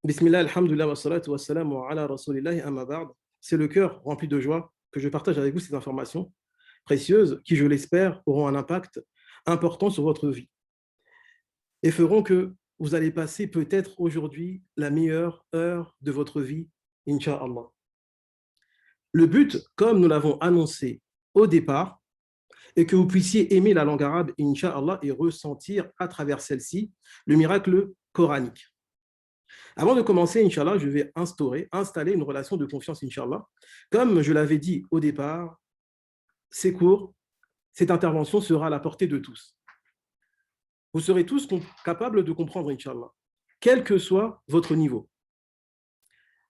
Bismillah, alhamdulillah, wa salatu wa salamu ala rasulillahi amma ba'd. C'est le cœur rempli de joie que je partage avec vous ces informations précieuses qui, je l'espère, auront un impact important sur votre vie et feront que vous allez passer peut-être aujourd'hui la meilleure heure de votre vie, Inch'Allah. Le but, comme nous l'avons annoncé au départ, est que vous puissiez aimer la langue arabe, Inch'Allah, et ressentir à travers celle-ci le miracle coranique. Avant de commencer, Inch'Allah, je vais installer une relation de confiance, Inch'Allah. Comme je l'avais dit au départ, ces cours, cette intervention sera à la portée de tous. Vous serez tous capables de comprendre, Inch'Allah, quel que soit votre niveau.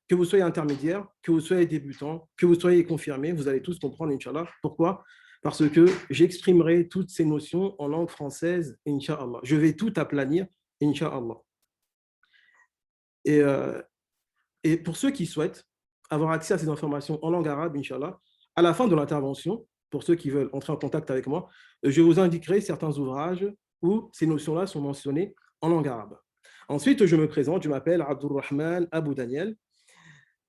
Que vous soyez intermédiaire, que vous soyez débutant, que vous soyez confirmé, vous allez tous comprendre, Inch'Allah. Pourquoi? Parce que j'exprimerai toutes ces notions en langue française, Inch'Allah. Je vais tout aplanir, Inch'Allah. Et pour ceux qui souhaitent avoir accès à ces informations en langue arabe, Inch'Allah, à la fin de l'intervention, pour ceux qui veulent entrer en contact avec moi, je vous indiquerai certains ouvrages où ces notions-là sont mentionnées en langue arabe. Ensuite, je me présente, je m'appelle Abdurrahman Abou Daniel.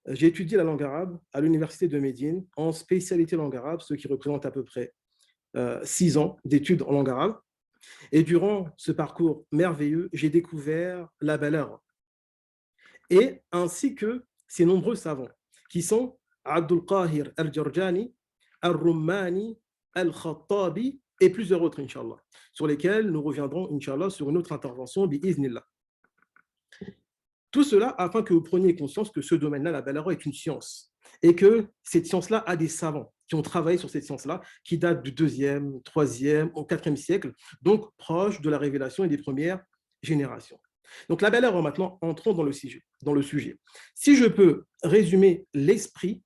J'ai étudié la langue arabe à l'université de Médine en spécialité langue arabe, ce qui représente à peu près 6 ans d'études en langue arabe. Et durant ce parcours merveilleux, j'ai découvert la balagha, et ainsi que ces nombreux savants, qui sont Abdul Qahir al-Jarjani, al-Rummani, al-Khattabi et plusieurs autres, Inch'Allah, sur lesquels nous reviendrons, Inch'Allah, sur une autre intervention, bi-iznillah. Tout cela afin que vous preniez conscience que ce domaine-là, la balagha, est une science, et que cette science-là a des savants qui ont travaillé sur cette science-là, qui date du 2e, 3e, au 4e siècle, donc proche de la révélation et des premières générations. Donc la balagha, maintenant, entrons dans le sujet. Si je peux résumer l'esprit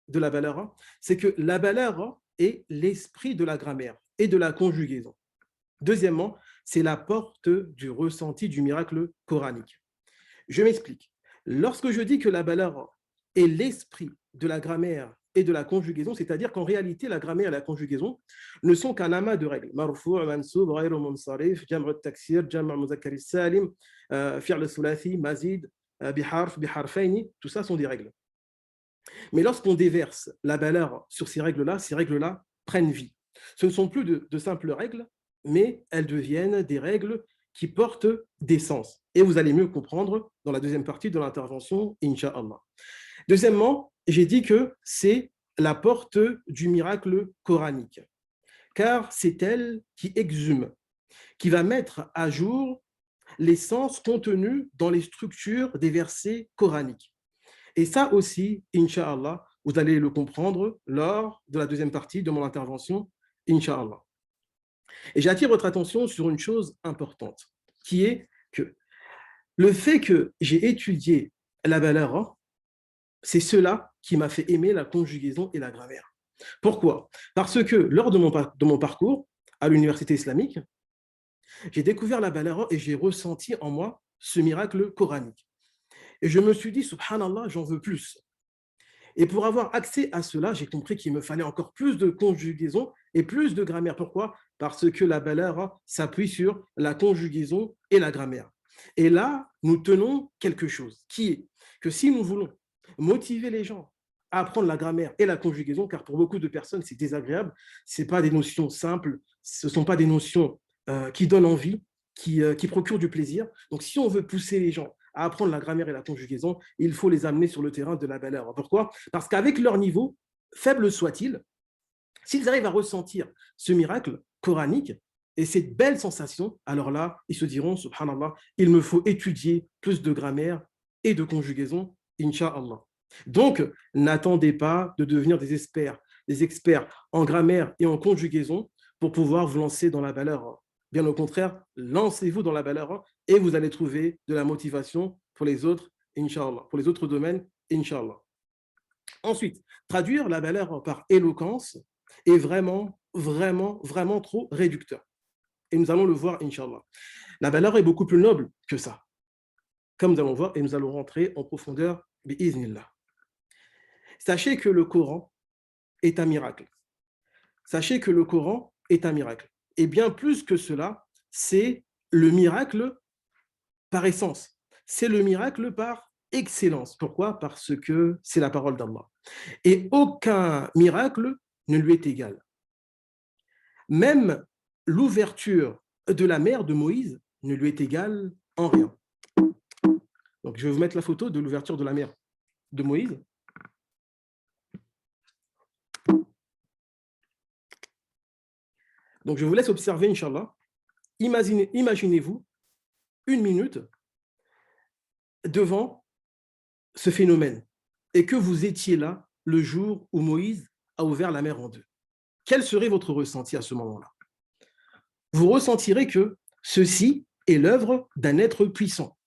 de la balagha, c'est que la balagha est l'esprit de la grammaire et de la conjugaison. Deuxièmement, c'est la porte du ressenti du miracle coranique. Je m'explique. Lorsque je dis que la balagha est l'esprit de la grammaire et de la conjugaison, c'est-à-dire qu'en réalité, la grammaire et la conjugaison ne sont qu'un amas de règles. Marfou', mansoub, ghayr munsarif, jam' al-taksir, jam' al-muzakkar salim, fi'l thulathi, mazid, biharf, biharfaini, tout ça sont des règles. Mais lorsqu'on déverse la balagha sur ces règles-là prennent vie. Ce ne sont plus de simples règles, mais elles deviennent des règles qui portent des sens. Et vous allez mieux comprendre dans la deuxième partie de l'intervention, Inch'Allah. Deuxièmement, j'ai dit que c'est la porte du miracle coranique, car c'est elle qui exhume, qui va mettre à jour les sens contenus dans les structures des versets coraniques. Et ça aussi, Inch'Allah, vous allez le comprendre lors de la deuxième partie de mon intervention, Inch'Allah. Et j'attire votre attention sur une chose importante, qui est que le fait que j'ai étudié la balagha, c'est cela qui m'a fait aimer la conjugaison et la grammaire. Pourquoi? Parce que lors de mon parcours à l'université islamique, j'ai découvert la balagha et j'ai ressenti en moi ce miracle coranique. Et je me suis dit, subhanallah, j'en veux plus. Et pour avoir accès à cela, j'ai compris qu'il me fallait encore plus de conjugaison et plus de grammaire. Pourquoi? Parce que la balagha s'appuie sur la conjugaison et la grammaire. Et là, nous tenons quelque chose, qui est que si nous voulons motiver les gens à apprendre la grammaire et la conjugaison, car pour beaucoup de personnes, c'est désagréable, ce ne sont pas des notions simples, ce ne sont pas des notions qui donnent envie, qui procurent du plaisir. Donc, si on veut pousser les gens à apprendre la grammaire et la conjugaison, il faut les amener sur le terrain de la balagha. Pourquoi? Parce qu'avec leur niveau, faible soit-il, s'ils arrivent à ressentir ce miracle coranique et cette belle sensation, alors là, ils se diront, subhanallah, il me faut étudier plus de grammaire et de conjugaison, incha'Allah. Donc, n'attendez pas de devenir des experts en grammaire et en conjugaison pour pouvoir vous lancer dans la balagha. Bien au contraire, lancez-vous dans la balagha et vous allez trouver de la motivation pour les autres, incha'Allah, pour les autres domaines, incha'Allah. Ensuite, traduire la balagha par éloquence est vraiment, vraiment, vraiment trop réducteur. Et nous allons le voir, incha'Allah. La balagha est beaucoup plus noble que ça, comme nous allons voir, et nous allons rentrer en profondeur, bi'iznillah. Sachez que le Coran est un miracle. Sachez que le Coran est un miracle. Et bien plus que cela, c'est le miracle par essence. c'est le miracle par excellence. Pourquoi? Parce que c'est la parole d'Allah. Et aucun miracle ne lui est égal. Même l'ouverture de la mer de Moïse ne lui est égale en rien. Donc, je vais vous mettre la photo de l'ouverture de la mer de Moïse. Donc, je vous laisse observer, Inch'Allah. Imaginez-vous une minute devant ce phénomène et que vous étiez là le jour où Moïse a ouvert la mer en deux. Quel serait votre ressenti à ce moment-là? Vous ressentirez que ceci est l'œuvre d'un être puissant,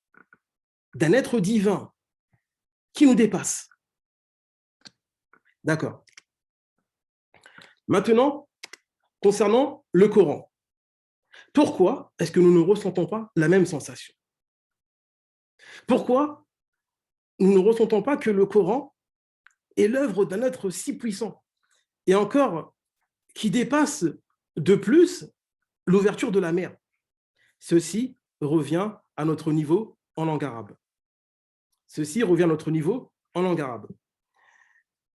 d'un être divin qui nous dépasse. D'accord. Maintenant, concernant le Coran, pourquoi est-ce que nous ne ressentons pas la même sensation? Pourquoi nous ne ressentons pas que le Coran est l'œuvre d'un être si puissant et encore qui dépasse de plus l'ouverture de la mer? Ceci revient à notre niveau en langue arabe. Ceci revient à notre niveau en langue arabe.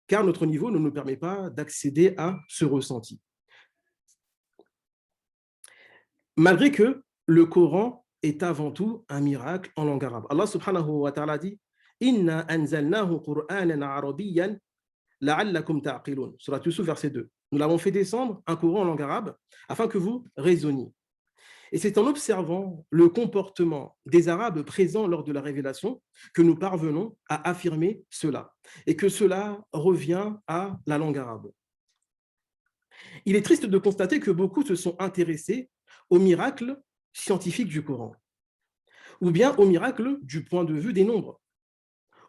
Car notre niveau ne nous permet pas d'accéder à ce ressenti. Malgré que le Coran est avant tout un miracle en langue arabe. Allah subhanahu wa ta'ala dit Inna anzalnahu Qur'anan arabiyyan la'allakum ta'qilun. Surat Yusuf, verset 2. Nous l'avons fait descendre, un Coran en langue arabe, afin que vous raisonniez. Et c'est en observant le comportement des Arabes présents lors de la révélation que nous parvenons à affirmer cela, et que cela revient à la langue arabe. Il est triste de constater que beaucoup se sont intéressés aux miracles scientifiques du Coran, ou bien aux miracles du point de vue des nombres,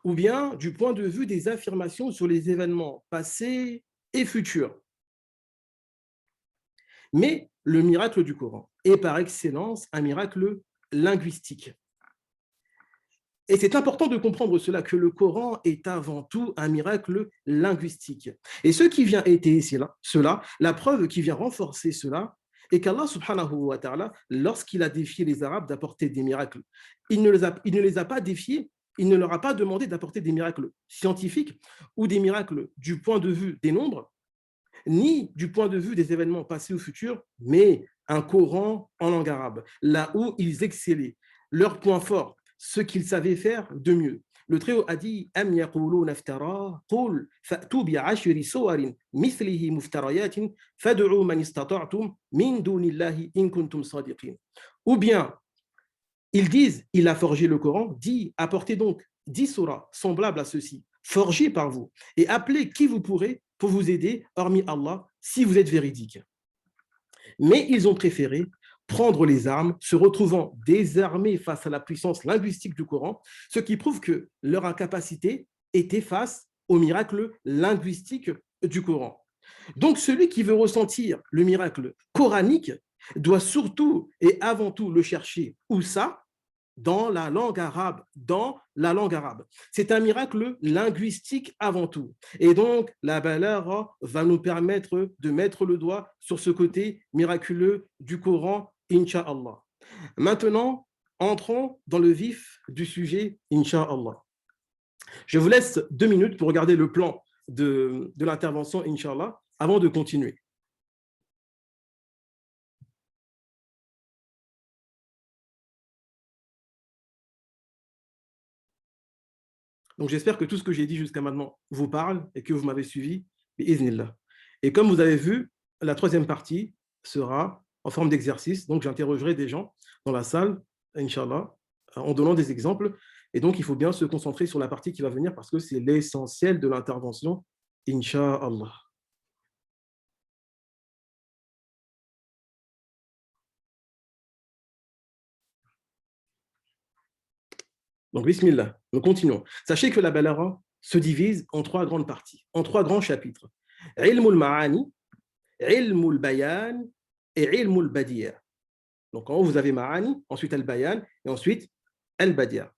ou bien du point de vue des affirmations sur les événements passés et futurs. Mais le miracle du Coran est par excellence un miracle linguistique. Et c'est important de comprendre cela, que le Coran est avant tout un miracle linguistique. Et ce qui vient étayer cela, la preuve qui vient renforcer cela, est qu'Allah subhanahu wa ta'ala, lorsqu'il a défié les Arabes d'apporter des miracles, il ne les a pas défiés, il ne leur a pas demandé d'apporter des miracles scientifiques ou des miracles du point de vue des nombres, ni du point de vue des événements passés ou futurs, mais un Coran en langue arabe, là où ils excellaient. Leur point fort, ce qu'ils savaient faire de mieux. Le Très-Haut a dit Am yaquluna iftara qul fa'tu bi 'ashri suwarin mithlihi muftariyatin fad'u man istata'tum min dunillahi in kuntum sadiqin. Ou bien ils disent il a forgé le Coran, dit apportez donc 10 surahs semblables à ceux-ci, forgés par vous, et appelez qui vous pourrez pour vous aider, hormis Allah, si vous êtes véridique. Mais ils ont préféré prendre les armes, se retrouvant désarmés face à la puissance linguistique du Coran, ce qui prouve que leur incapacité était face au miracle linguistique du Coran. Donc celui qui veut ressentir le miracle coranique doit surtout et avant tout le chercher. Où ça? Dans la langue arabe, dans la langue arabe. C'est un miracle linguistique avant tout. Et donc, la balagha va nous permettre de mettre le doigt sur ce côté miraculeux du Coran, Inch'Allah. Maintenant, entrons dans le vif du sujet, Inch'Allah. Je vous laisse 2 minutes pour regarder le plan de l'intervention, Inch'Allah, avant de continuer. Donc, j'espère que tout ce que j'ai dit jusqu'à maintenant vous parle et que vous m'avez suivi. Et comme vous avez vu, la troisième partie sera en forme d'exercice. Donc, j'interrogerai des gens dans la salle, Inch'Allah, en donnant des exemples. Et donc, il faut bien se concentrer sur la partie qui va venir parce que c'est l'essentiel de l'intervention, Inch'Allah. Donc, bismillah, nous continuons. Sachez que la balagha se divise en 3 grandes parties, en 3 grands chapitres. Ilmul ma'ani, ilmul bayan et ilmul badiya. Donc, en haut, vous avez ma'ani, ensuite al-bayan et ensuite al-badiya.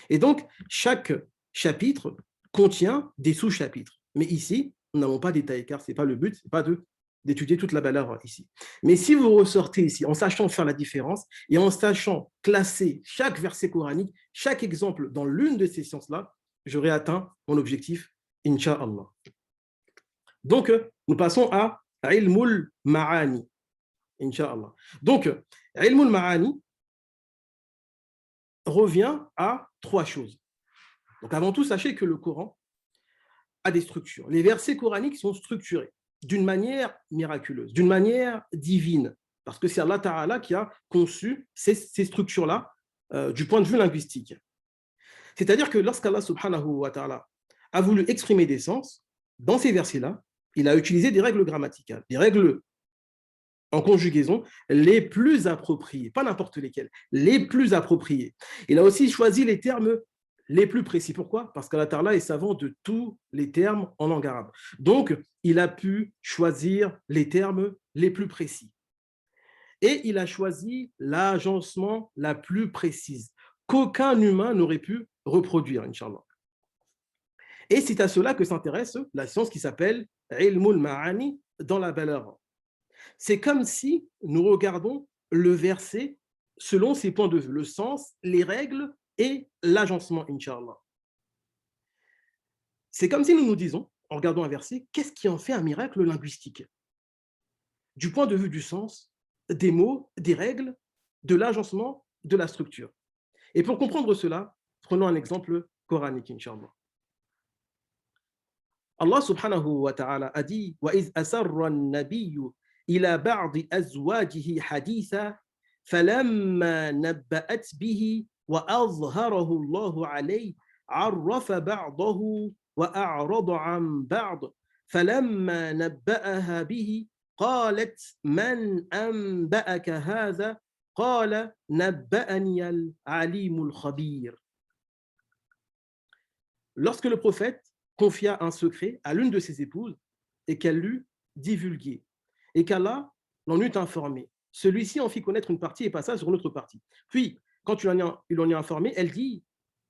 Et donc, chaque chapitre contient des sous-chapitres. Mais ici, nous n'allons pas détailler car ce n'est pas le but, ce n'est pas de d'étudier toute la balagha ici. Mais si vous ressortez ici en sachant faire la différence et en sachant classer chaque verset coranique, chaque exemple dans l'une de ces sciences-là, j'aurai atteint mon objectif, Inch'Allah. Donc, nous passons à ilmul ma'ani, Inch'Allah. Donc, ilmul ma'ani revient à trois choses. Donc, avant tout, sachez que le Coran a des structures. Les versets coraniques sont structurés d'une manière miraculeuse, d'une manière divine, parce que c'est Allah Ta'ala qui a conçu ces structures-là du point de vue linguistique. C'est-à-dire que lorsqu'Allah Subhanahu wa Ta'ala a voulu exprimer des sens, dans ces versets-là, il a utilisé des règles grammaticales, des règles en conjugaison les plus appropriées, pas n'importe lesquelles, les plus appropriées. Il a aussi choisi les termes les plus précis. Pourquoi? Parce qu'Allah Ta'ala est savant de tous les termes en langue arabe. Donc, il a pu choisir les termes les plus précis. Et il a choisi l'agencement la plus précise, qu'aucun humain n'aurait pu reproduire, Inch'Allah. Et c'est à cela que s'intéresse la science qui s'appelle Ilmul Ma'ani dans la balagha. C'est comme si nous regardons le verset selon ses points de vue, le sens, les règles et l'agencement, Inch'Allah. C'est comme si nous nous disons, en regardant un verset, qu'est-ce qui en fait un miracle linguistique? Du point de vue du sens, des mots, des règles, de l'agencement, de la structure. Et pour comprendre cela, prenons un exemple coranique, Inch'Allah. Allah subhanahu wa ta'ala a dit وَإِذْ أَسَرَّ النَّبِيُّ إِلَى بَعْضِ أَزْوَاجِهِ حَدِيثًا فَلَمَّا نَبَّأَتْ بِهِ وَأَظْهَرَهُ اللَّهُ عَلَيْهِ عَرَّفَ بَعْضَهُ وَأَعْرَضَ عَنْ بَعْضٍ فَلَمَّا نَبَّأَهَا بِهِ قَالَتْ مَنْ أَنْبَأَكَ هَذَا قَالَ نَبَّأَنِيَ الْعَلِيمُ الْخَبِيرُ. Lorsque le prophète confia un secret à l'une de ses épouses et qu'elle l'eut divulgué, et qu'Allah l'en eut informé. Celui-ci en fit connaître une partie et passa sur une autre partie. Puis, quand il en est informé, elle dit,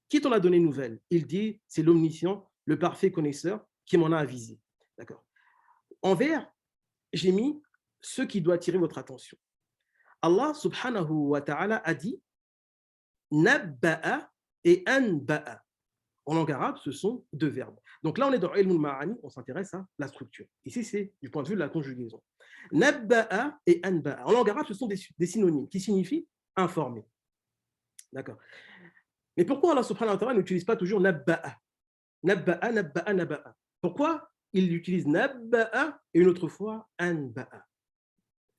qui t'en a donné nouvelle? Il dit, c'est l'omniscient, le parfait connaisseur qui m'en a avisé. D'accord. En vert, j'ai mis ce qui doit attirer votre attention. Allah subhanahu wa ta'ala a dit, nabba'a et anba'a. En langue arabe, ce sont deux verbes. Donc là, on est dans ilmul ma'ani, on s'intéresse à la structure. Ici, c'est du point de vue de la conjugaison. Nabba'a et anba'a. En langue arabe, ce sont des synonymes qui signifient informer. D'accord. Mais pourquoi Allah subhanahu wa ta'ala n'utilise pas toujours nabba'a? Nabba'a, nabba'a, nabba'a. Pourquoi il utilise nabba'a et une autre fois anba'a?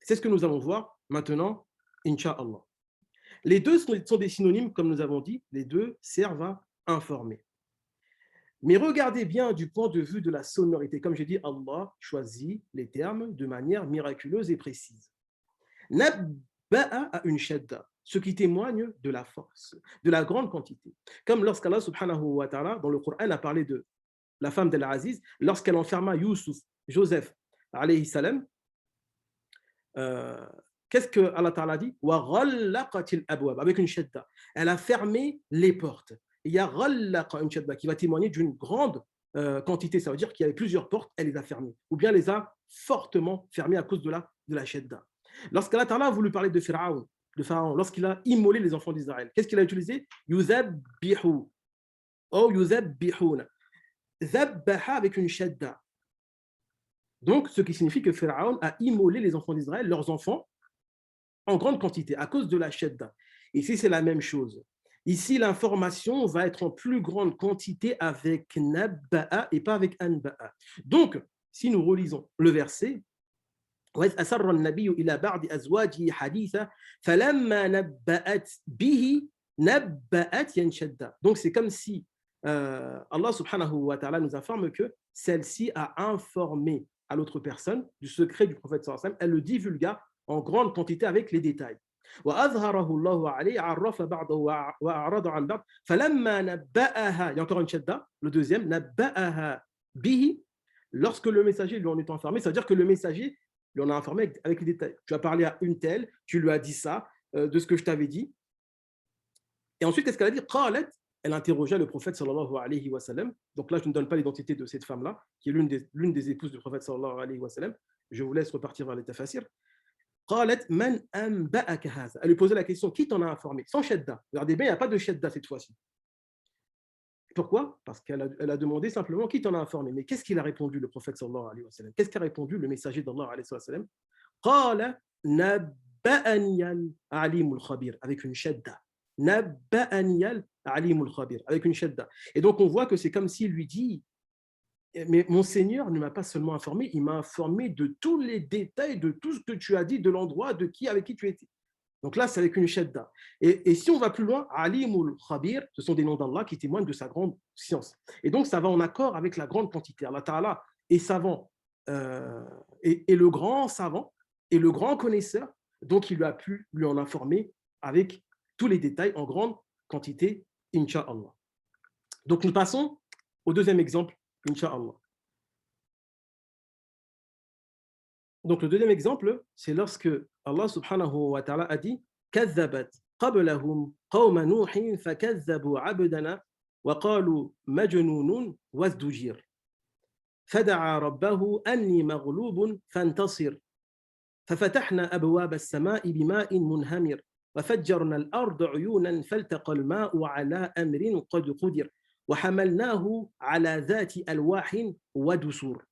C'est ce que nous allons voir maintenant, Inch'Allah. Les deux sont des synonymes, comme nous avons dit, les deux servent à informer. Mais regardez bien du point de vue de la sonorité. Comme j'ai dit, Allah choisit les termes de manière miraculeuse et précise. Nabba'a a une shadda, ce qui témoigne de la force, de la grande quantité. Comme lorsqu'Allah subhanahu wa ta'ala, dans le Coran, a parlé de la femme d'Al-Aziz, lorsqu'elle enferma Youssouf, Joseph, alayhi salam, qu'est-ce que Allah ta'ala dit? Avec une shadda. Elle a fermé les portes. Il y a une shadda qui va témoigner d'une grande quantité. Ça veut dire qu'il y avait plusieurs portes, elle les a fermées. Ou bien les a fortement fermées à cause de la shadda. Lorsqu'Allah ta'ala a voulu parler de Pharaon, lorsqu'il a immolé les enfants d'Israël, qu'est-ce qu'il a utilisé? Yuzabbihu. Oh, yuzabbihuna. Zabbaha avec une shadda. Donc, ce qui signifie que Pharaon a immolé les enfants d'Israël, leurs enfants, en grande quantité, à cause de la shadda. Ici, c'est la même chose. Ici, l'information va être en plus grande quantité avec nabba'a et pas avec anba'a. Donc, si nous relisons le verset, وَإِذْ أَسَرَّ النَّبِيُّ إِلَى بَعْضِ أَزْوَاجِهِ حَدِيثًا فَلَمَّا نَبَّأَتْ بِهِ نَبَّأَتْ يَنْشَدَّ. Donc, c'est comme si Allah subhanahu wa ta'ala nous informe que celle-ci a informé à l'autre personne du secret du prophète sallallahu alayhi wa sallam. Elle le divulgua en grande quantité avec les détails. وأظهره الله عليه عرف بعضه وأعرض عن بعض فلما نبأها. Il y a encore une shadda, le deuxième, نبأها به. Lorsque le messager lui en est informé, ça veut dire que le messager lui en a informé avec les détails. Tu as parlé à une telle, tu lui as dit ça, de ce que je t'avais dit. Et ensuite, qu'est-ce qu'elle a dit? قالت. Elle interrogea le prophète sallallahu alayhi wa sallam. Donc là, je ne donne pas l'identité de cette femme-là, qui est l'une des épouses du prophète sallallahu alayhi wa sallam. Je vous laisse repartir vers les tafasirs. قالت من أنبأك هذا. Elle lui posait la question, qui t'en a informé? Sans shadda. Regardez bien, il n'y a pas de shadda cette fois-ci. Pourquoi? Parce qu'elle a demandé simplement qui t'en a informé. Mais qu'est-ce qu'il a répondu, le prophète sallallahu alayhi wa sallam? Qu'est-ce qu'a répondu le messager d'Allah alayhi wa sallam? قال نبأني العليم الخبير, avec une shadda. نبأني العليم الخبير, avec une shadda. Et donc on voit que c'est comme s'il lui dit, mais mon Seigneur ne m'a pas seulement informé, il m'a informé de tous les détails de tout ce que tu as dit, de l'endroit avec qui tu étais. Donc là, c'est avec une shadda. Et si on va plus loin, Alimul Khabir, ce sont des noms d'Allah qui témoignent de sa grande science. Et donc, ça va en accord avec la grande quantité. Allah Ta'ala est savant, et le grand savant, et le grand connaisseur, donc il a pu lui en informer avec tous les détails en grande quantité, Inch'Allah. Donc, nous passons au deuxième exemple, Inch'Allah. Donc, le deuxième exemple, c'est lorsque Allah subhanahu wa ta'ala a dit كذبت قبلهم قوم نوح فكذبوا عبدنا وقالوا مجنون وازدجر فدعا ربه أني مغلوب فانتصر ففتحنا أبواب السماء بماء منهمر وفجرنا الأرض عيونا فالتقى الماء على أمر قد قدر وحملناه على ذات ألواح ودسور.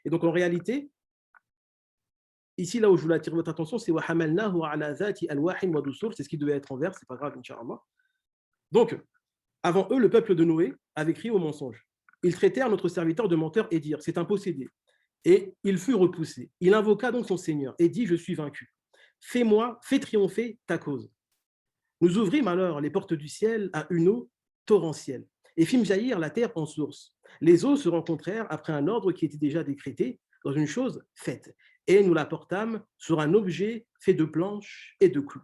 Et donc en réalité, ici, là où je voulais attirer votre attention, c'est c'est ce qui devait être en vers, c'est pas grave, Inch'Allah. Donc, avant eux, le peuple de Noé avait crié au mensonge. Ils traitèrent notre serviteur de menteur et dirent, c'est un possédé. Et il fut repoussé. Il invoqua donc son Seigneur et dit, je suis vaincu. Fais triompher ta cause. Nous ouvrîmes alors les portes du ciel à une eau torrentielle et fîmes jaillir la terre en source. Les eaux se rencontrèrent après un ordre qui était déjà décrété dans une chose faite. Et nous la portâmes sur un objet fait de planches et de clous.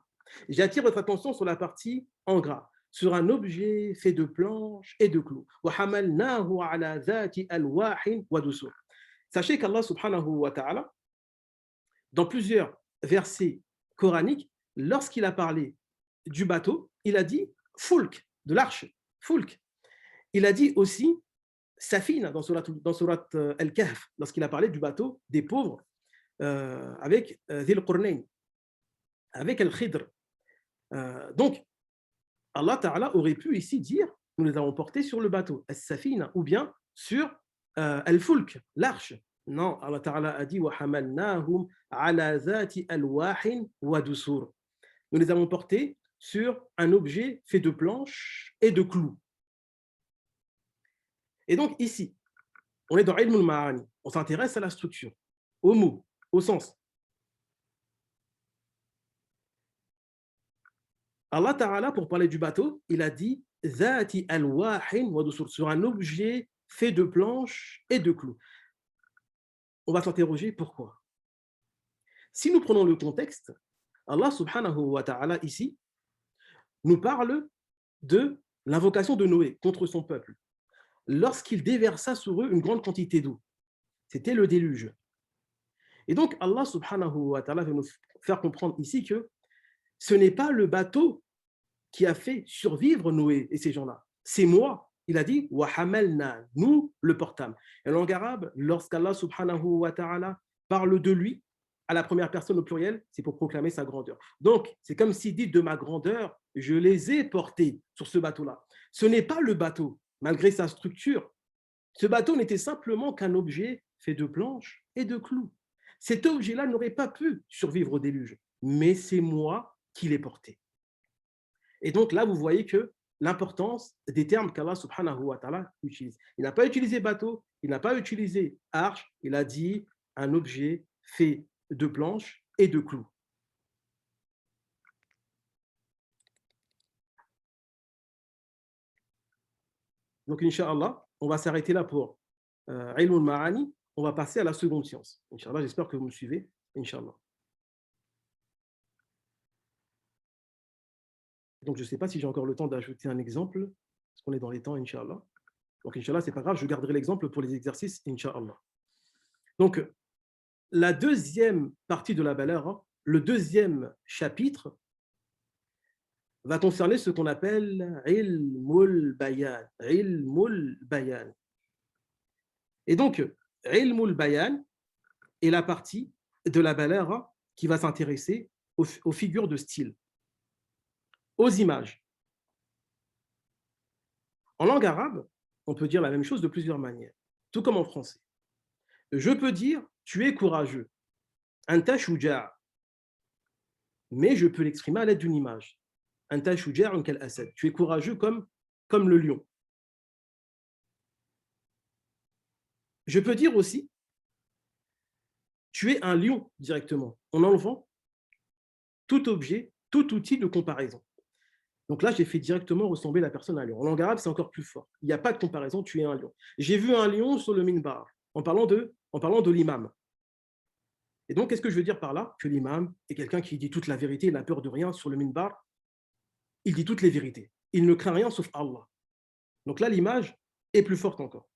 J'attire votre attention sur la partie en gras, sur un objet fait de planches et de clous. Sachez qu'Allah subhanahu wa ta'ala, dans plusieurs versets coraniques, lorsqu'il a parlé du bateau, il a dit fulk, de l'arche, fulk. Il a dit aussi safina dans surat Al-Kahf, lorsqu'il a parlé du bateau des pauvres, avec Dhil Qurnayn, avec Al-Khidr. Donc, Allah Ta'ala aurait pu ici dire, nous les avons portés sur le bateau, As-Safina, ou bien sur Al-Fulk, l'arche. Non, Allah Ta'ala a dit, وَحَمَلْنَاهُمْ عَلَى ذَاتِ أَلْوَاحٍ وَدُسُورٍ. Nous les avons portés sur un objet fait de planches et de clous. Et donc ici, on est dans Ilm al-Ma'ani, on s'intéresse à la structure, au mot, au sens. Allah Ta'ala, pour parler du bateau, il a dit Zati al-wahin wa dusur, sur un objet fait de planches et de clous. On va s'interroger pourquoi. Si nous prenons le contexte, Allah subhanahu wa ta'ala ici nous parle de l'invocation de Noé contre son peuple lorsqu'il déversa sur eux une grande quantité d'eau. C'était le déluge. Et donc Allah subhanahu wa ta'ala veut nous faire comprendre ici que ce n'est pas le bateau qui a fait survivre Noé et ces gens-là. C'est moi. Il a dit wa hamalna, nous le portâmes. Et en langue arabe, lorsqu'Allah subhanahu wa ta'ala parle de lui à la première personne au pluriel, c'est pour proclamer sa grandeur. Donc, c'est comme s'il dit de ma grandeur, je les ai portés sur ce bateau-là. Ce n'est pas le bateau, malgré sa structure. Ce bateau n'était simplement qu'un objet fait de planches et de clous. Cet objet-là n'aurait pas pu survivre au déluge, mais c'est moi qui l'ai porté. Et donc là, vous voyez que l'importance des termes qu'Allah subhanahu wa ta'ala utilise. Il n'a pas utilisé bateau, il n'a pas utilisé arche, il a dit un objet fait de planches et de clous. Donc, Inch'Allah, on va s'arrêter là pour Ilm al-Ma'ani. On va passer à la seconde science. Inch'Allah, j'espère que vous me suivez. Inch'Allah. Donc, je ne sais pas si j'ai encore le temps d'ajouter un exemple, parce qu'on est dans les temps, Inch'Allah. Donc, Inch'Allah, ce n'est pas grave, je garderai l'exemple pour les exercices, Inch'Allah. Donc, la deuxième partie de la balagha, le deuxième chapitre, va concerner ce qu'on appelle ilmul bayan. Ilmul bayan. Et donc, ilmul bayan et la partie de la balagha qui va s'intéresser aux figures de style, aux images. En langue arabe, on peut dire la même chose de plusieurs manières, tout comme en français. Je peux dire tu es courageux, anta shuja', mais je peux l'exprimer à l'aide d'une image. Anta shuja'un kal asad, tu es courageux comme le lion. Je peux dire aussi tu es un lion directement, en enlevant tout objet, tout outil de comparaison. Donc là, j'ai fait directement ressembler la personne à un lion. En langue arabe, c'est encore plus fort. Il n'y a pas de comparaison, tu es un lion. J'ai vu un lion sur le minbar, en parlant de l'imam. Et donc, qu'est-ce que je veux dire par là? Que l'imam est quelqu'un qui dit toute la vérité, il n'a peur de rien sur le minbar, il dit toutes les vérités. Il ne craint rien sauf Allah. Donc là, l'image est plus forte encore.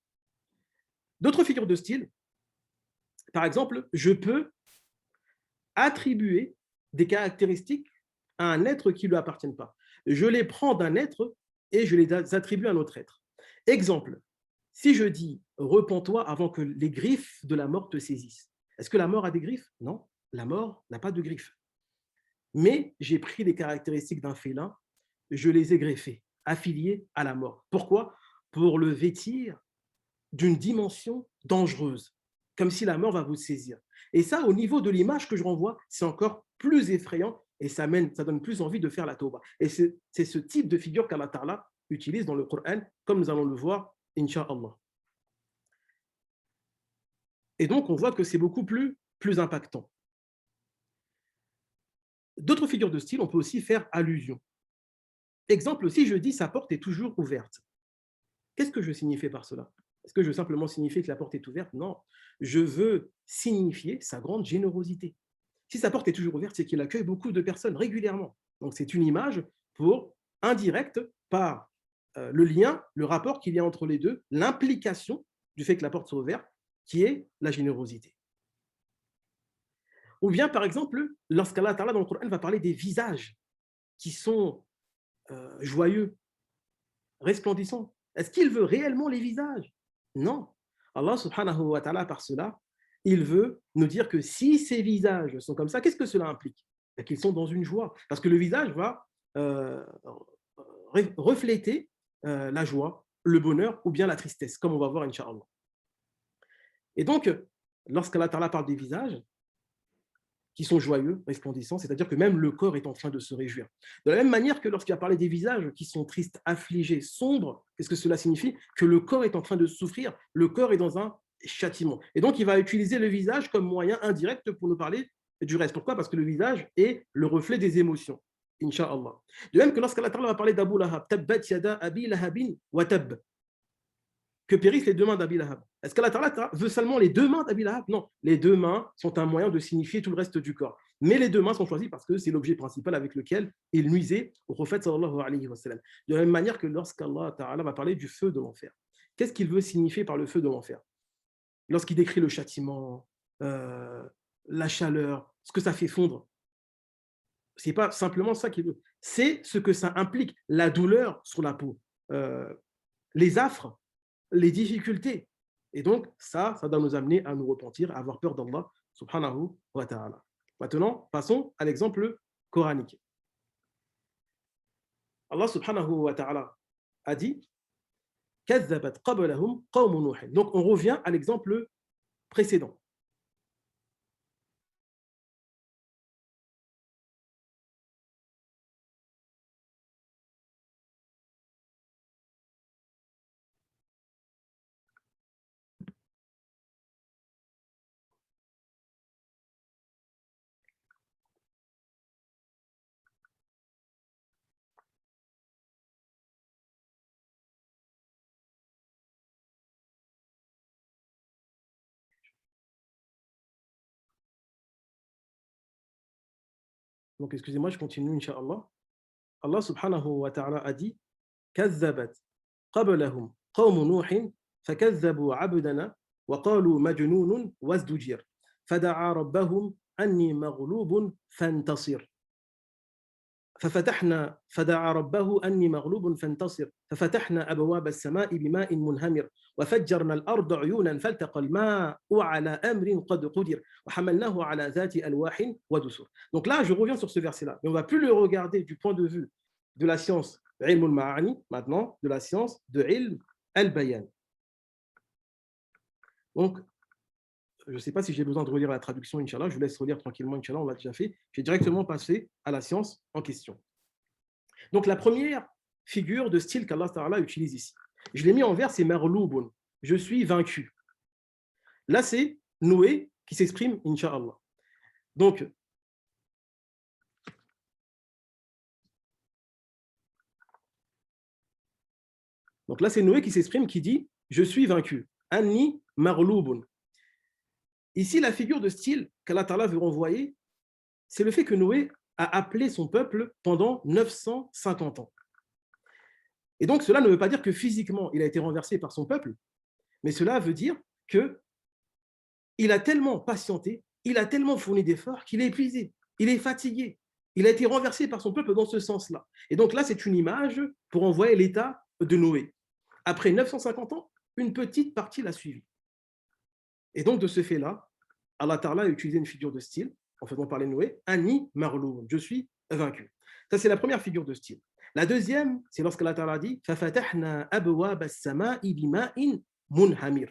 D'autres figures de style, par exemple, je peux attribuer des caractéristiques à un être qui ne lui appartiennent pas. Je les prends d'un être et je les attribue à un autre être. Exemple, si je dis « repens-toi avant que les griffes de la mort te saisissent », est-ce que la mort a des griffes? Non, la mort n'a pas de griffes. Mais j'ai pris les caractéristiques d'un félin, je les ai greffées, affiliées à la mort. Pourquoi? Pour le vêtir d'une dimension dangereuse, comme si la mort va vous saisir. Et ça, au niveau de l'image que je renvoie, c'est encore plus effrayant et ça donne plus envie de faire la tauba. Et c'est ce type de figure qu'Allah Ta'ala utilise dans le Coran, comme nous allons le voir, Inch'Allah. Et donc, on voit que c'est beaucoup plus impactant. D'autres figures de style, on peut aussi faire allusion. Exemple, si je dis « sa porte est toujours ouverte », qu'est-ce que je signifie par cela? Est-ce que je veux simplement signifier que la porte est ouverte? Non, je veux signifier sa grande générosité. Si sa porte est toujours ouverte, c'est qu'il accueille beaucoup de personnes régulièrement. Donc, c'est une image pour indirecte par le lien, le rapport qu'il y a entre les deux, l'implication du fait que la porte soit ouverte, qui est la générosité. Ou bien, par exemple, lorsqu'Allah Ta'ala dans le Coran va parler des visages qui sont joyeux, resplendissants. Est-ce qu'il veut réellement les visages? Non. Allah subhanahu wa ta'ala, par cela, il veut nous dire que si ces visages sont comme ça, qu'est-ce que cela implique? Qu'ils sont dans une joie. Parce que le visage va refléter la joie, le bonheur ou bien la tristesse, comme on va voir, Inch'Allah. Et donc, lorsqu'Allah Ta'ala parle des visages, qui sont joyeux, resplendissants, c'est-à-dire que même le corps est en train de se réjouir. De la même manière que lorsqu'il a parlé des visages qui sont tristes, affligés, sombres, qu'est-ce que cela signifie? Que le corps est en train de souffrir, le corps est dans un châtiment. Et donc, il va utiliser le visage comme moyen indirect pour nous parler du reste. Pourquoi? Parce que le visage est le reflet des émotions. Inch'Allah. De même que lorsqu'Allah va parler d'Abu Lahab, Tabbat yada abi lahabin wa tab, que périssent les deux mains d'Abi Lahab. Est-ce qu'Allah veut seulement les deux mains d'Abi Lahab? Non, les deux mains sont un moyen de signifier tout le reste du corps. Mais les deux mains sont choisies parce que c'est l'objet principal avec lequel il nuisait au prophète sallallahu alayhi wa sallam. De la même manière que lorsqu'Allah va parler du feu de l'enfer, qu'est-ce qu'il veut signifier par le feu de l'enfer? Lorsqu'il décrit le châtiment, la chaleur, ce que ça fait fondre, ce n'est pas simplement ça qu'il veut, c'est ce que ça implique, la douleur sur la peau, les affres, les difficultés. Et donc, ça doit nous amener à nous repentir, à avoir peur d'Allah subhanahu wa ta'ala. Maintenant, passons à l'exemple coranique. Allah subhanahu wa ta'ala a dit كَذَّبَتْ قَبْلَهُمْ قَوْمُ نُوحٍ. Donc, on revient à l'exemple précédent. Donc, excusez-moi, je continue, Inch'Allah. Allah subhanahu wa ta'ala a dit كَذَّبَتْ قَبْلَهُمْ قَوْمُ نُوحٍ فَكَذَّبُوا عَبْدَنَا وَقَالُوا مَجْنُونٌ وَازْدُجِرَ فَدَعَا رَبَّهُمْ أَنِّي مَغْلُوبٌ فَانْتَصِرْ. ففتحنا فدعا ربه أني مغلوب فانتصر ففتحنا أبواب السماء بماء منهمر وفجرنا الأرض عيونا فالتقى الماء على أمر قد قدر وحملناه على ذات ألواح ودسر. Donc là, je reviens sur ce verset-là. Mais on ne va plus le regarder du point de vue de la science ilm al-ma'ani, maintenant de la science de ilm al-bayan. Donc, je ne sais pas si j'ai besoin de relire la traduction, Inch'Allah. Je vous laisse relire tranquillement, Inch'Allah, on l'a déjà fait. J'ai directement passé à la science en question. Donc, la première figure de style qu'Allah Ta'ala utilise ici, je l'ai mis en vert, c'est marlouboun, je suis vaincu. Là, c'est Noé qui s'exprime, Inch'Allah. Donc là, c'est Noé qui s'exprime, qui dit « Je suis vaincu ». Anni marlouboun. Ici, la figure de style qu'Allah Ta'ala veut renvoyer, c'est le fait que Noé a appelé son peuple pendant 950 ans. Et donc, cela ne veut pas dire que physiquement, il a été renversé par son peuple, mais cela veut dire qu'il a tellement patienté, il a tellement fourni d'efforts qu'il est épuisé, il est fatigué. Il a été renversé par son peuple dans ce sens-là. Et donc là, c'est une image pour envoyer l'état de Noé. Après 950 ans, une petite partie l'a suivi. Et donc, de ce fait-là, Allah Ta'ala a utilisé une figure de style, en faisant parler de Noé, Anni marloum, je suis vaincu. Ça, c'est la première figure de style. La deuxième, c'est lorsqu'Allah Ta'ala dit Fafatahna abwab as-sama'i bima'in munhamir.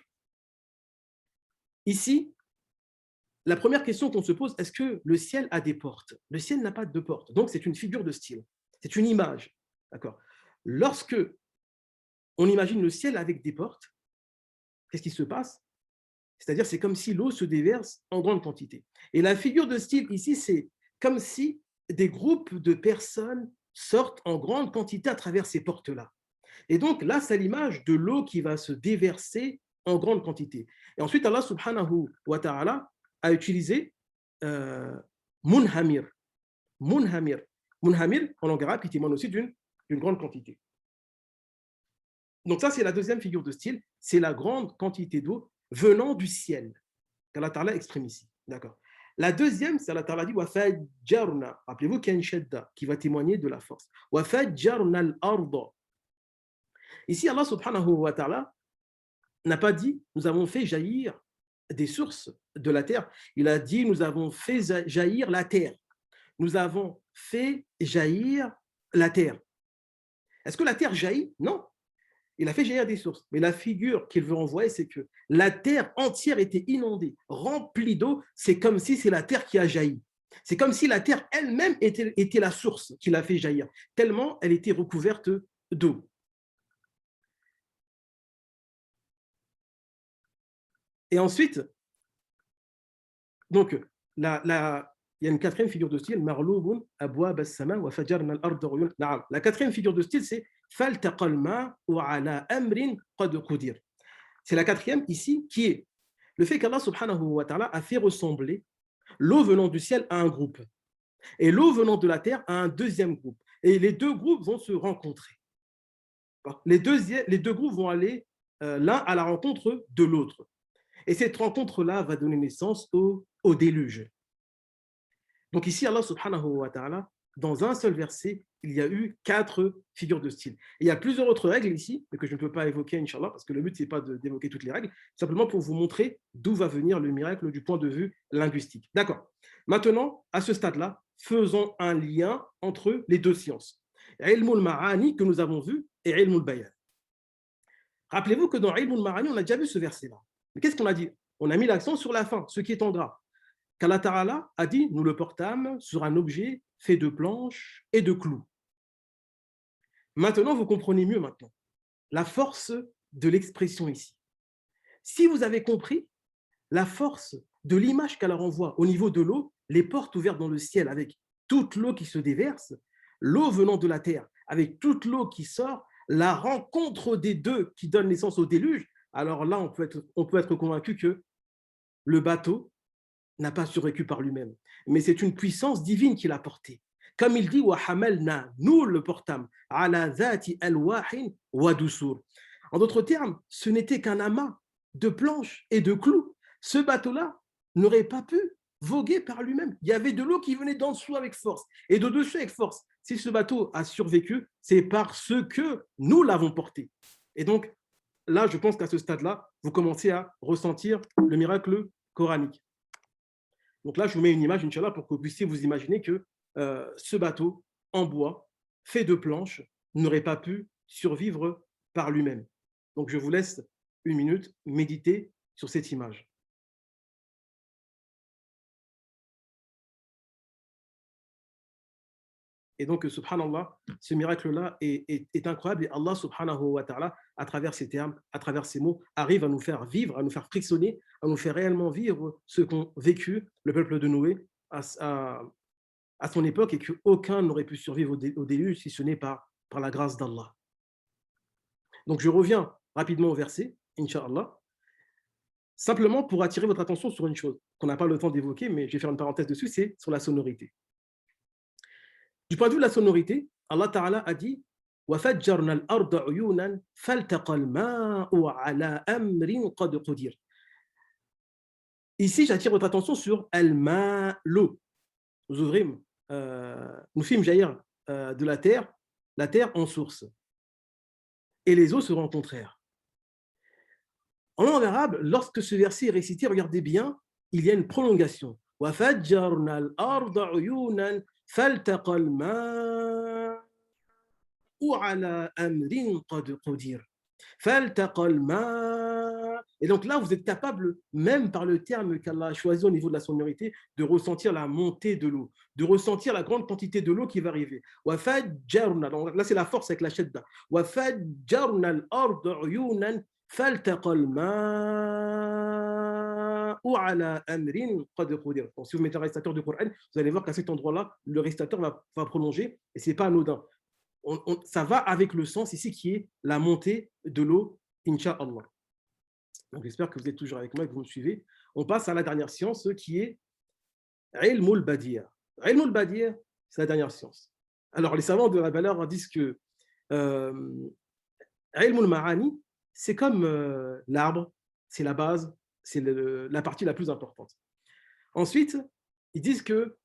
Ici, la première question qu'on se pose, est-ce que le ciel a des portes? Le ciel n'a pas de portes, donc c'est une figure de style, c'est une image. D'accord. Lorsque on imagine le ciel avec des portes, qu'est-ce qui se passe? C'est-à-dire, c'est comme si l'eau se déverse en grande quantité. Et la figure de style ici, c'est comme si des groupes de personnes sortent en grande quantité à travers ces portes-là. Et donc là, c'est l'image de l'eau qui va se déverser en grande quantité. Et ensuite, Allah subhanahu wa ta'ala a utilisé munhamir. Munhamir. Munhamir, en langue arabe, qui témoigne aussi d'une grande quantité. Donc ça, c'est la deuxième figure de style, c'est la grande quantité d'eau venant du ciel, qu'Allah Ta'ala exprime ici. D'accord. La deuxième, c'est Allah Ta'ala dit Wafajjarna. Rappelez-vous qu'il y a une shadda qui va témoigner de la force. Wafajjarna al-arda. Ici, Allah subhanahu wa ta'ala n'a pas dit nous avons fait jaillir des sources de la terre. Il a dit nous avons fait jaillir la terre. Nous avons fait jaillir la terre. Est-ce que la terre jaillit? Non. Il a fait jaillir des sources. Mais la figure qu'il veut envoyer, c'est que la terre entière était inondée, remplie d'eau. C'est comme si c'est la terre qui a jailli. C'est comme si la terre elle-même était la source qui l'a fait jaillir, tellement elle était recouverte d'eau. Et ensuite, donc, il y a une quatrième figure de style, marlouboun abwab as-sama wa fajarna al-ard uyun. La quatrième figure de style, c'est faltaqa al-ma ala amrin qad qudir. C'est la quatrième ici qui est le fait qu'Allah subhanahu wa ta'ala a fait ressembler l'eau venant du ciel à un groupe et l'eau venant de la terre à un deuxième groupe. Et les deux groupes vont se rencontrer. Les deux groupes vont aller l'un à la rencontre de l'autre. Et cette rencontre-là va donner naissance au déluge. Donc ici, Allah subhanahu wa ta'ala, dans un seul verset, il y a eu 4 figures de style. Et il y a plusieurs autres règles ici, mais que je ne peux pas évoquer, Inch'Allah, parce que le but, ce n'est pas d'évoquer toutes les règles, simplement pour vous montrer d'où va venir le miracle du point de vue linguistique. D'accord. Maintenant, à ce stade-là, faisons un lien entre les deux sciences. Ilmul ma'ani que nous avons vu et ilmul bayan. Rappelez-vous que dans ilmul ma'ani, on a déjà vu ce verset-là. Mais qu'est-ce qu'on a dit? On a mis l'accent sur la fin, ce qui est en gras. Qu'Allah Ta'ala a dit, nous le portâmes sur un objet fait de planches et de clous. Maintenant, vous comprenez mieux maintenant la force de l'expression ici. Si vous avez compris la force de l'image qu'elle renvoie au niveau de l'eau, les portes ouvertes dans le ciel avec toute l'eau qui se déverse, l'eau venant de la terre avec toute l'eau qui sort, la rencontre des deux qui donne naissance au déluge, alors là, on peut être convaincu que le bateau n'a pas survécu par lui-même, mais c'est une puissance divine qui l'a porté. Comme il dit, nous le portâmes, ala dhati alwahin wa dusur. En d'autres termes, ce n'était qu'un amas de planches et de clous. Ce bateau-là n'aurait pas pu voguer par lui-même. Il y avait de l'eau qui venait d'en dessous avec force et de dessus avec force. Si ce bateau a survécu, c'est parce que nous l'avons porté. Et donc, là, je pense qu'à ce stade-là, vous commencez à ressentir le miracle coranique. Donc là, je vous mets une image, Inch'Allah, pour que vous puissiez vous imaginer que ce bateau en bois, fait de planches, n'aurait pas pu survivre par lui-même. Donc, je vous laisse une minute méditer sur cette image. Et donc, subhanallah, ce miracle-là est incroyable. Et Allah, subhanahu wa ta'ala, à travers ces termes, à travers ces mots, arrive à nous faire vivre, à nous faire frictionner, à nous faire réellement vivre ce qu'ont vécu le peuple de Noé à son époque et qu'aucun n'aurait pu survivre au déluge si ce n'est par la grâce d'Allah. Donc, je reviens rapidement au verset, Inch'Allah, simplement pour attirer votre attention sur une chose qu'on n'a pas le temps d'évoquer, mais je vais faire une parenthèse dessus, c'est sur la sonorité. Du point de vue de la sonorité, Allah Ta'ala a dit وَفَجَّرْنَا الْأَرْضَ عُيُونًا فَالْتَقَى الْمَاءُ عَلَى أَمْرٍ قَدْ قُدِرَ. Ici, j'attire votre attention sur al-ma, l'eau. Nous ouvrons, nous fîmes jaillir de la terre en source. Et les eaux se rencontrèrent. En langue arabe, lorsque ce verset est récité, regardez bien, il y a une prolongation. وَفَجَّرْنَا الْأَرْضَ عُيُونًا فَالْتَقَى الْمَاءُ عَلَى أَمْرٍ قَدْ قُدِرَ. فَالْتَقَى الْمَاءُ. Et donc là, vous êtes capable, même par le terme qu'Allah a choisi au niveau de la sonorité, de ressentir la montée de l'eau, de ressentir la grande quantité de l'eau qui va arriver. وَفَجَّرْنَا. Donc là, c'est la force avec la shadda. وَفَجَّرْنَا الْأَرْضَ عُيُونًا فَالْتَقَى الْمَاءُ عَلَى أَمْرٍ قَدْ قُدِرَ. Donc, si vous mettez un récitateur du Coran, vous allez voir qu'à cet endroit-là, le récitateur va prolonger, et ce n'est pas anodin. Ça va avec le sens ici qui est la montée de l'eau, Inch'Allah. Donc j'espère que vous êtes toujours avec moi et que vous me suivez. On passe à la dernière science qui est Ilmul Badir. Ilmul Badir, c'est la dernière science. Alors les savants de la valeur disent que Ilmul Ma'ani, c'est comme l'arbre, c'est la base, c'est la partie la plus importante. Ensuite, ils disent que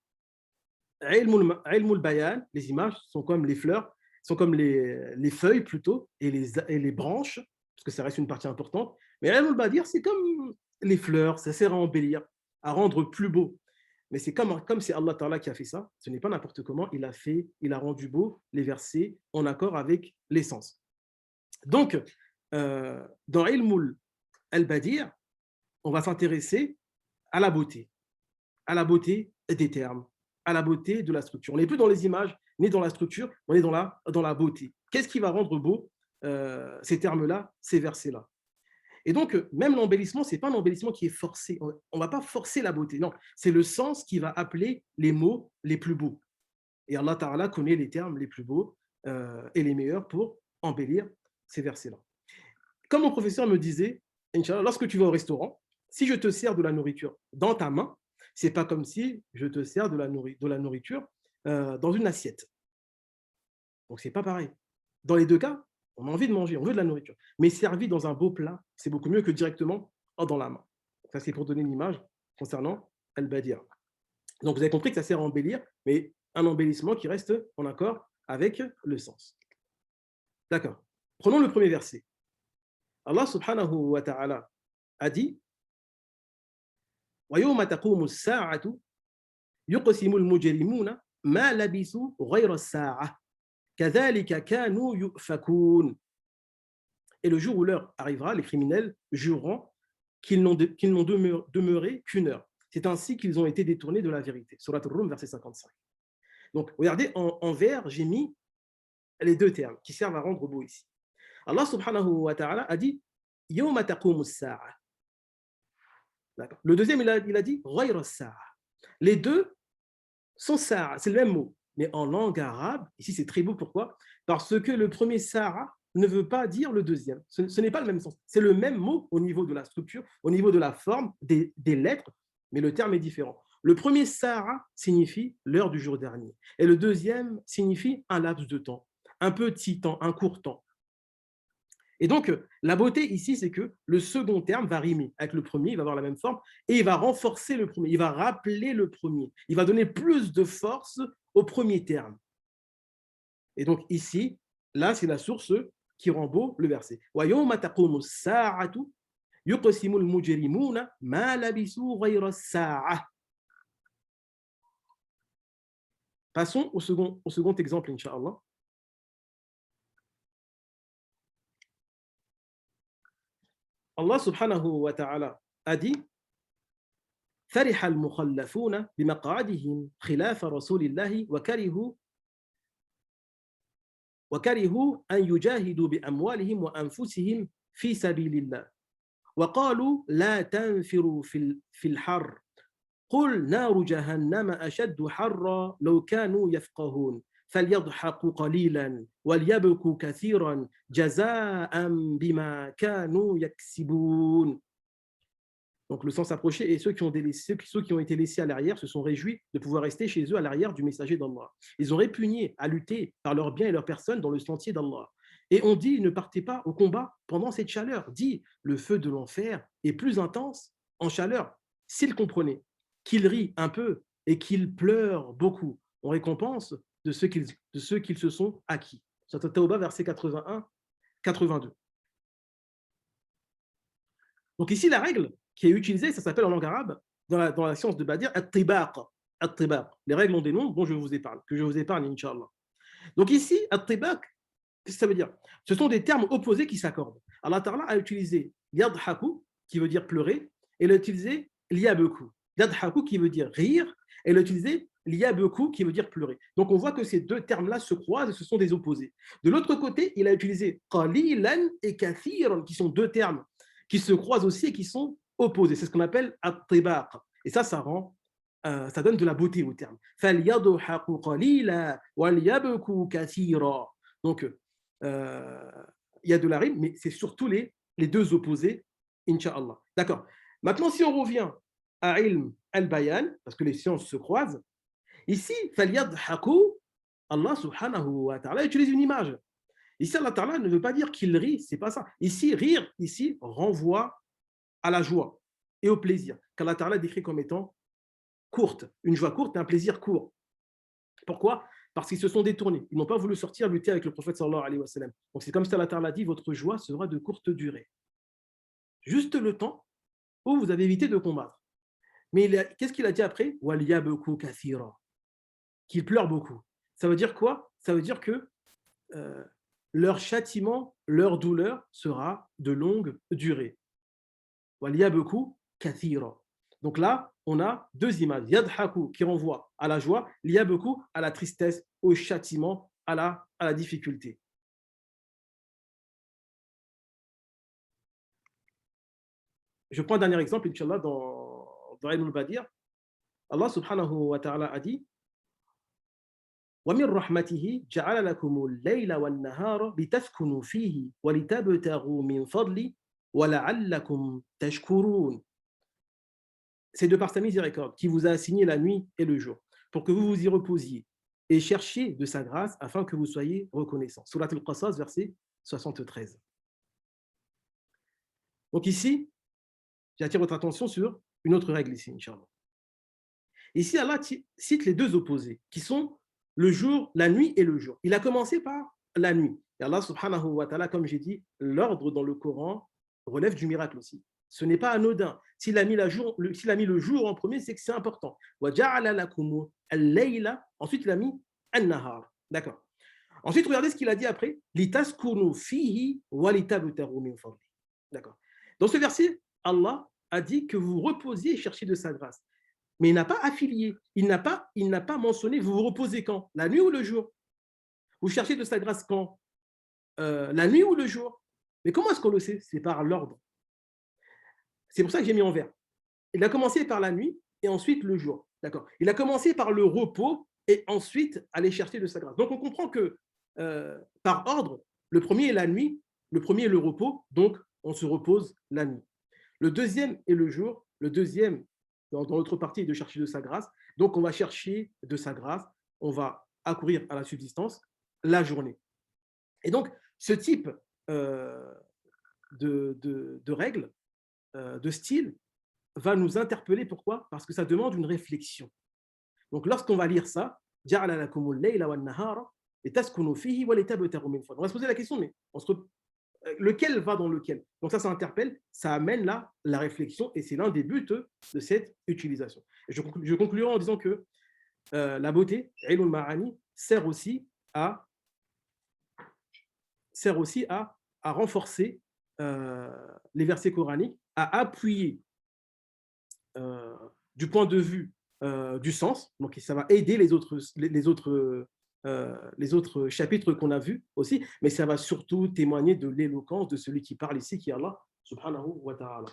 Ilmul Bayan, les images sont comme les fleurs, sont comme les feuilles plutôt, et les branches, parce que ça reste une partie importante. Mais Ilmul Badir, c'est comme les fleurs, ça sert à embellir, à rendre plus beau. Mais c'est comme c'est Allah Ta'ala qui a fait ça, ce n'est pas n'importe comment, il a rendu beau les versets en accord avec l'essence. Donc, dans Ilmul al-Badir, on va s'intéresser à la beauté des termes, à la beauté de la structure. On n'est plus dans les images, ni dans la structure, on est dans la beauté. Qu'est-ce qui va rendre beau ces termes-là, ces versets-là? Et donc, même l'embellissement, ce n'est pas un embellissement qui est forcé. On ne va pas forcer la beauté, non. C'est le sens qui va appeler les mots les plus beaux. Et Allah Ta'ala connaît les termes les plus beaux et les meilleurs pour embellir ces versets-là. Comme mon professeur me disait, Inch'Allah, lorsque tu vas au restaurant, si je te sers de la nourriture dans ta main, ce n'est pas comme si je te sers de la nourriture dans une assiette. Donc, ce n'est pas pareil. Dans les deux cas, on a envie de manger, on veut de la nourriture. Mais servi dans un beau plat, c'est beaucoup mieux que directement dans la main. Ça, c'est pour donner une image concernant al-Badir. Donc, vous avez compris que ça sert à embellir, mais un embellissement qui reste en accord avec le sens. D'accord. Prenons le premier verset. Allah subhanahu wa ta'ala a dit وَيَوْمَ تَقُومُ السَّاعَةُ يُقْسِمُ الْمُجْرِمُونَ مَا لَبِثُوا غَيْرَ السَّاعَةِ كَذَلِكَ كَانُوا يُؤْفَكُونَ. Et le jour où l'heure arrivera, les criminels jureront qu'ils n'ont demeuré qu'une heure. C'est ainsi qu'ils ont été détournés de la vérité. Surat Ar-Rum, verset 55. Donc, regardez, en vert, j'ai mis les deux termes qui servent à rendre beau ici. Allah subhanahu wa ta'ala a dit Yawma taqumu as-sa'a. Le deuxième, il a dit Ghayra as-sa'a. Les deux sont sa'a, c'est le même mot. Mais en langue arabe, ici c'est très beau, pourquoi? Parce que le premier sa'a ne veut pas dire le deuxième. Ce n'est pas le même sens. C'est le même mot au niveau de la structure, au niveau de la forme, des lettres, mais le terme est différent. Le premier sa'a signifie l'heure du jour dernier. Et le deuxième signifie un laps de temps, un petit temps, un court temps. Et donc, la beauté ici, c'est que le second terme va rimer avec le premier, il va avoir la même forme, et il va renforcer le premier, il va rappeler le premier, il va donner plus de force au premier terme. Et donc ici, là, c'est la source qui rend beau le verset. وَيَوْمَ تَقُومُ السَّاعَةُ يُقْسِمُ الْمُجْرِمُونَ مَا لَبِثُوا غَيْرَ السَّاعَةِ. Passons au second exemple, Inch'Allah. Allah subhanahu wa ta'ala a dit فرح المخلفون بمقعدهم خلاف رسول الله وكرهوا أن يجاهدوا بأموالهم وأنفسهم في سبيل الله وقالوا لا تنفروا في الحر قل نار جهنم أشد حرا لو كانوا يفقهون فليضحكوا قليلا وليبكوا كثيرا جزاء بما كانوا يكسبون. Donc le sens approché, et ceux qui ont été laissés à l'arrière se sont réjouis de pouvoir rester chez eux à l'arrière du messager d'Allah. Ils ont répugné à lutter par leurs biens et leurs personnes dans le sentier d'Allah. Et on dit, ne partez pas au combat pendant cette chaleur. Dit, le feu de l'enfer est plus intense en chaleur. S'ils comprenaient qu'ils rient un peu et qu'ils pleurent beaucoup, on récompense de ceux qu'ils se sont acquis. Surat At-Tawbah, verset 81-82. Donc ici, la règle qui est utilisée, ça s'appelle en langue arabe, dans la science de Badir, at-tibaq. Les règles ont des noms dont je vous épargne, que je vous épargne, Inch'Allah. Donc ici, at-tibaq, qu'est-ce que ça veut dire? Ce sont des termes opposés qui s'accordent. Allah Ta'ala a utilisé yadhaku, qui veut dire pleurer, et il a utilisé liyabeku. Yadhaku, qui veut dire rire, et il a utilisé liyabeku, qui veut dire pleurer. Donc on voit que ces deux termes-là se croisent et ce sont des opposés. De l'autre côté, il a utilisé qalilan et kathiran, qui sont deux termes qui se croisent aussi et qui sont opposés. C'est ce qu'on appelle at-tibaq. Et ça ça donne de la beauté au terme. Donc, il y a de la rime, mais c'est surtout les deux opposés, Inch'Allah. D'accord. Maintenant, si on revient à ilm al-bayan, parce que les sciences se croisent, ici, Allah subhanahu wa ta'ala utilise une image. Ici, Allah Ta'ala ne veut pas dire qu'il rit, c'est pas ça. Ici, rire, ici, renvoie à la joie et au plaisir, qu'Allah Ta'ala décrit comme étant courte, une joie courte et un plaisir court. Pourquoi? Parce qu'ils se sont détournés. Ils n'ont pas voulu sortir lutter avec le prophète sallallahu alayhi wa sallam. Donc c'est comme si Allah Ta'ala dit, votre joie sera de courte durée. Juste le temps où vous avez évité de combattre. Mais qu'est-ce qu'il a dit après? Waliyabeku kathira. Qu'il pleure beaucoup. Ça veut dire quoi? Ça veut dire que leur châtiment, leur douleur sera de longue durée. Waliyabeku kathira. Donc là, on a deux images. Yadhaku qui renvoie à la joie, liyabeku à la tristesse, au châtiment, à la difficulté. Je prends un dernier exemple, Inch'Allah, dans Ilm al-Badir. Allah subhanahu wa ta'ala a dit وَمِنْ رَحْمَتِهِ جَعَلَ لَكُمُ اللَّيْلَ وَالنَّهَارَ لِتَسْكُنُوا فِيهِ وَلِتَبْتَغُوا مِنْ فَضْلِهِ وَلَعَلَّكُمْ تَشْكُرُونَ. C'est de par sa miséricorde qui vous a assigné la nuit et le jour, pour que vous vous y reposiez et cherchiez de sa grâce afin que vous soyez reconnaissants. Surat al-Qasas, verset 73. Donc ici, j'attire votre attention sur une autre règle ici, Inch'Allah. Ici, Allah cite les deux opposés, qui sont le jour, la nuit et le jour. Il a commencé par la nuit. Et Allah subhanahu wa ta'ala, comme j'ai dit, l'ordre dans le Coran relève du miracle aussi. Ce n'est pas anodin. S'il a mis le jour en premier, c'est que c'est important. Ensuite, il a mis an-nahar. D'accord. Ensuite, regardez ce qu'il a dit après. D'accord. Dans ce verset, Allah a dit que vous reposiez et cherchiez de sa grâce. Mais il n'a pas affilié. Il n'a pas mentionné vous vous reposez quand? La nuit ou le jour? Vous cherchez de sa grâce quand? La nuit ou le jour? Mais comment est-ce qu'on le sait? C'est par l'ordre. C'est pour ça que j'ai mis en vert. Il a commencé par la nuit et ensuite le jour. D'accord. Il a commencé par le repos et ensuite aller chercher de sa grâce. Donc on comprend que par ordre, le premier est la nuit, le premier est le repos, donc on se repose la nuit. Le deuxième est le jour, le deuxième dans l'autre partie est de chercher de sa grâce. Donc on va chercher de sa grâce, on va accourir à la subsistance la journée. Et donc ce type de règles, de style, va nous interpeller. Pourquoi? Parce que ça demande une réflexion. Donc lorsqu'on va lire ça, لتسكنوا فيه ولتبتغوا من فضله. On va se poser la question, mais lequel va dans lequel? Donc ça interpelle, ça amène là la réflexion et c'est l'un des buts de cette utilisation. Et je conclurai en disant que la beauté, ilm al-ma'ani, sert aussi à renforcer les versets coraniques, à appuyer du point de vue du sens. Donc ça va aider les autres chapitres qu'on a vus aussi, mais ça va surtout témoigner de l'éloquence de celui qui parle ici, qui est Allah subhanahu wa ta'ala.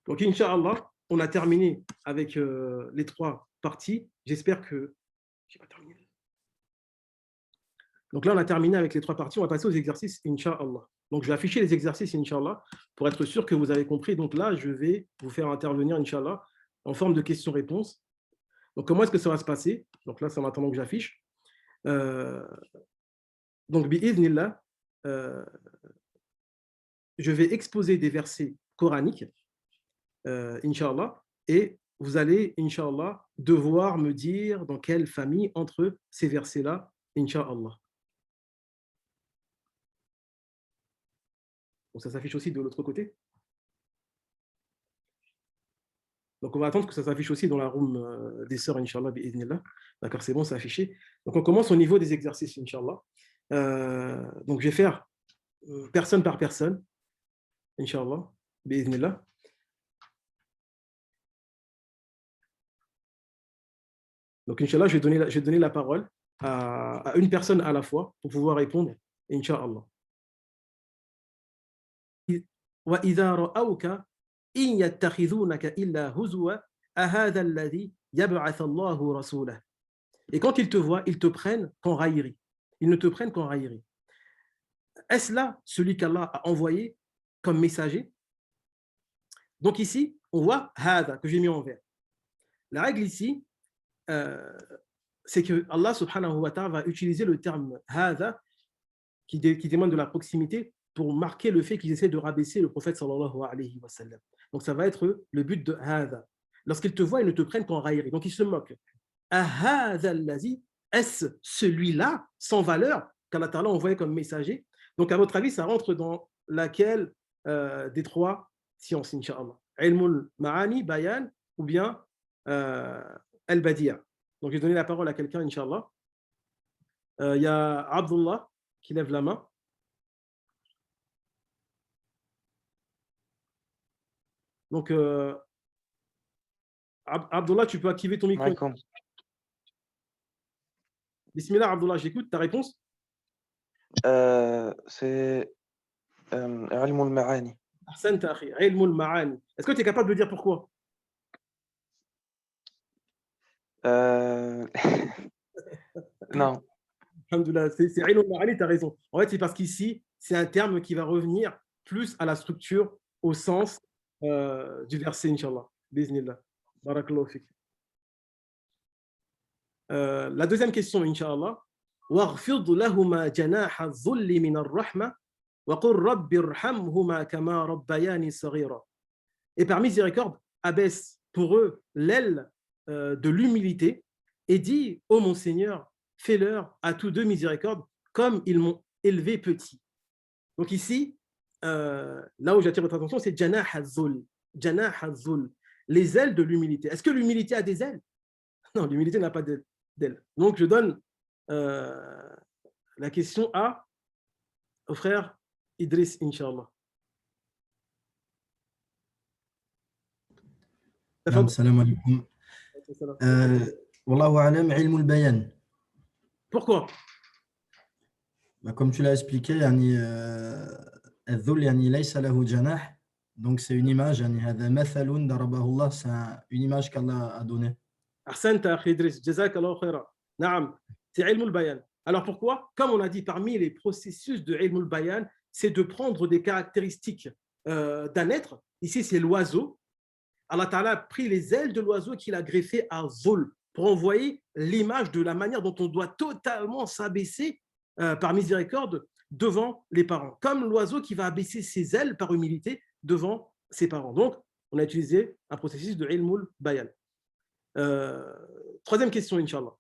Donc Inch'Allah, on a terminé avec les 3 parties. J'espère que j'ai pas terminé. Donc là, on a terminé avec les 3 parties. On va passer aux exercices, Inch'Allah. Donc je vais afficher les exercices, Inch'Allah, pour être sûr que vous avez compris. Donc là, je vais vous faire intervenir, Inch'Allah, en forme de questions-réponses. Donc comment est-ce que ça va se passer? Donc là, c'est en attendant que j'affiche. Donc, bi'idhnillah, je vais exposer des versets coraniques, Inch'Allah, et vous allez, Inch'Allah, devoir me dire dans quelle famille entre ces versets-là, Inch'Allah. Donc, ça s'affiche aussi de l'autre côté. Donc, on va attendre que ça s'affiche aussi dans la room des sœurs, Inch'Allah, bi'idhnillah. D'accord, c'est bon, c'est affiché. Donc, on commence au niveau des exercices, Inch'Allah. Donc, je vais faire personne par personne, Inch'Allah, bi'idhnillah. Donc, Inch'Allah, je vais donner la parole à une personne à la fois pour pouvoir répondre, Inch'Allah. وَإِذَا رَأَوْكَ إِنْ يَتَّخِذُونَكَ إِلَّا هُزُوًا أَهَذَا الَّذِي يَبْعَثَ اللَّهُ رَسُولَهُ. Et quand ils te voient, ils te prennent qu'en raillerie. Ils ne te prennent qu'en raillerie. Est-ce là celui qu'Allah a envoyé comme messager? Donc ici, on voit hada que j'ai mis en vert. La règle ici, c'est que Allah subhanahu wa ta'ala va utiliser le terme hada qui témoigne de la proximité pour marquer le fait qu'ils essaient de rabaisser le prophète sallallahu alayhi wa sallam. Donc ça va être le but de hada. Lorsqu'ils te voient, ils ne te prennent qu'en raillerie. Donc ils se moquent. Ahadha allazi, est-ce celui-là sans valeur qu'Allah Ta'ala a envoyé comme messager? Donc à votre avis, ça rentre dans laquelle des 3 sciences, Inch'Allah? Ilmul Ma'ani, Bayan ou bien Al-Badi'a? Donc je vais donner la parole à quelqu'un, Inch'Allah. Il y a Abdullah qui lève la main. Donc Abdullah, tu peux activer ton micro. Bismillah, Abdullah, j'écoute ta réponse. C'est علم المعاني. أحسنت أخي, علم المعاني. Est-ce que tu es capable de dire pourquoi? Non. Alhamdoulilah, c'est ilm al-ma'ani, tu as raison. En fait, c'est parce qu'ici, c'est un terme qui va revenir plus à la structure, au sens du verset, Inch'Allah. Bismillah. Barakallahu fik. La deuxième question, Inch'Allah. وَاغْفِضْ لَهُمَا جَنَاحَ الظُّلِّ مِنَ الرَّحْمَةِ وَقُلْ رَبِّ ارْحَمْهُمَا كَمَا رَبَّيَانِي صَغِيرًا. Et par miséricorde, abaisse pour eux l'aile de l'humilité et dit, ô mon Seigneur, fais-leur à tous deux miséricorde comme ils m'ont élevé petit. Donc ici, là où j'attire votre attention, c'est Janah Hazul. Janah Hazul, les ailes de l'humilité. Est-ce que l'humilité a des ailes? Non, l'humilité n'a pas d'ailes. Donc je donne la question au frère Idriss, Inch'Allah. السلام عليكم. والله أعلم علم البيان. Pourquoi? Comme tu l'as expliqué, يعني الذل يعني ليس له جناح. Donc c'est une image, يعني هذا مثل ضربه الله, c'est une image qu'Allah a donnée. أحسنت أخي إدريس, جزاك الله خيرا. نعم, c'est علم البيان. Alors pourquoi? Comme on a dit, parmi les processus de ilm al-bayan, c'est de prendre des caractéristiques d'un être. Ici, c'est l'oiseau. Allah Ta'ala a pris les ailes de l'oiseau qu'il a greffé à Zul pour envoyer l'image de la manière dont on doit totalement s'abaisser par miséricorde devant les parents. Comme l'oiseau qui va abaisser ses ailes par humilité devant ses parents. Donc, on a utilisé un processus de ilm al-bayan. Troisième question, Inch'Allah.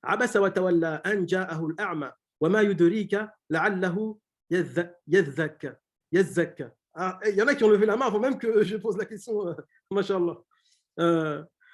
عبس وتولى أن جاءه الأعمى وما يدريك لعله يزكى. Il y en a qui ont levé la main avant même que je pose la question. Mashallah.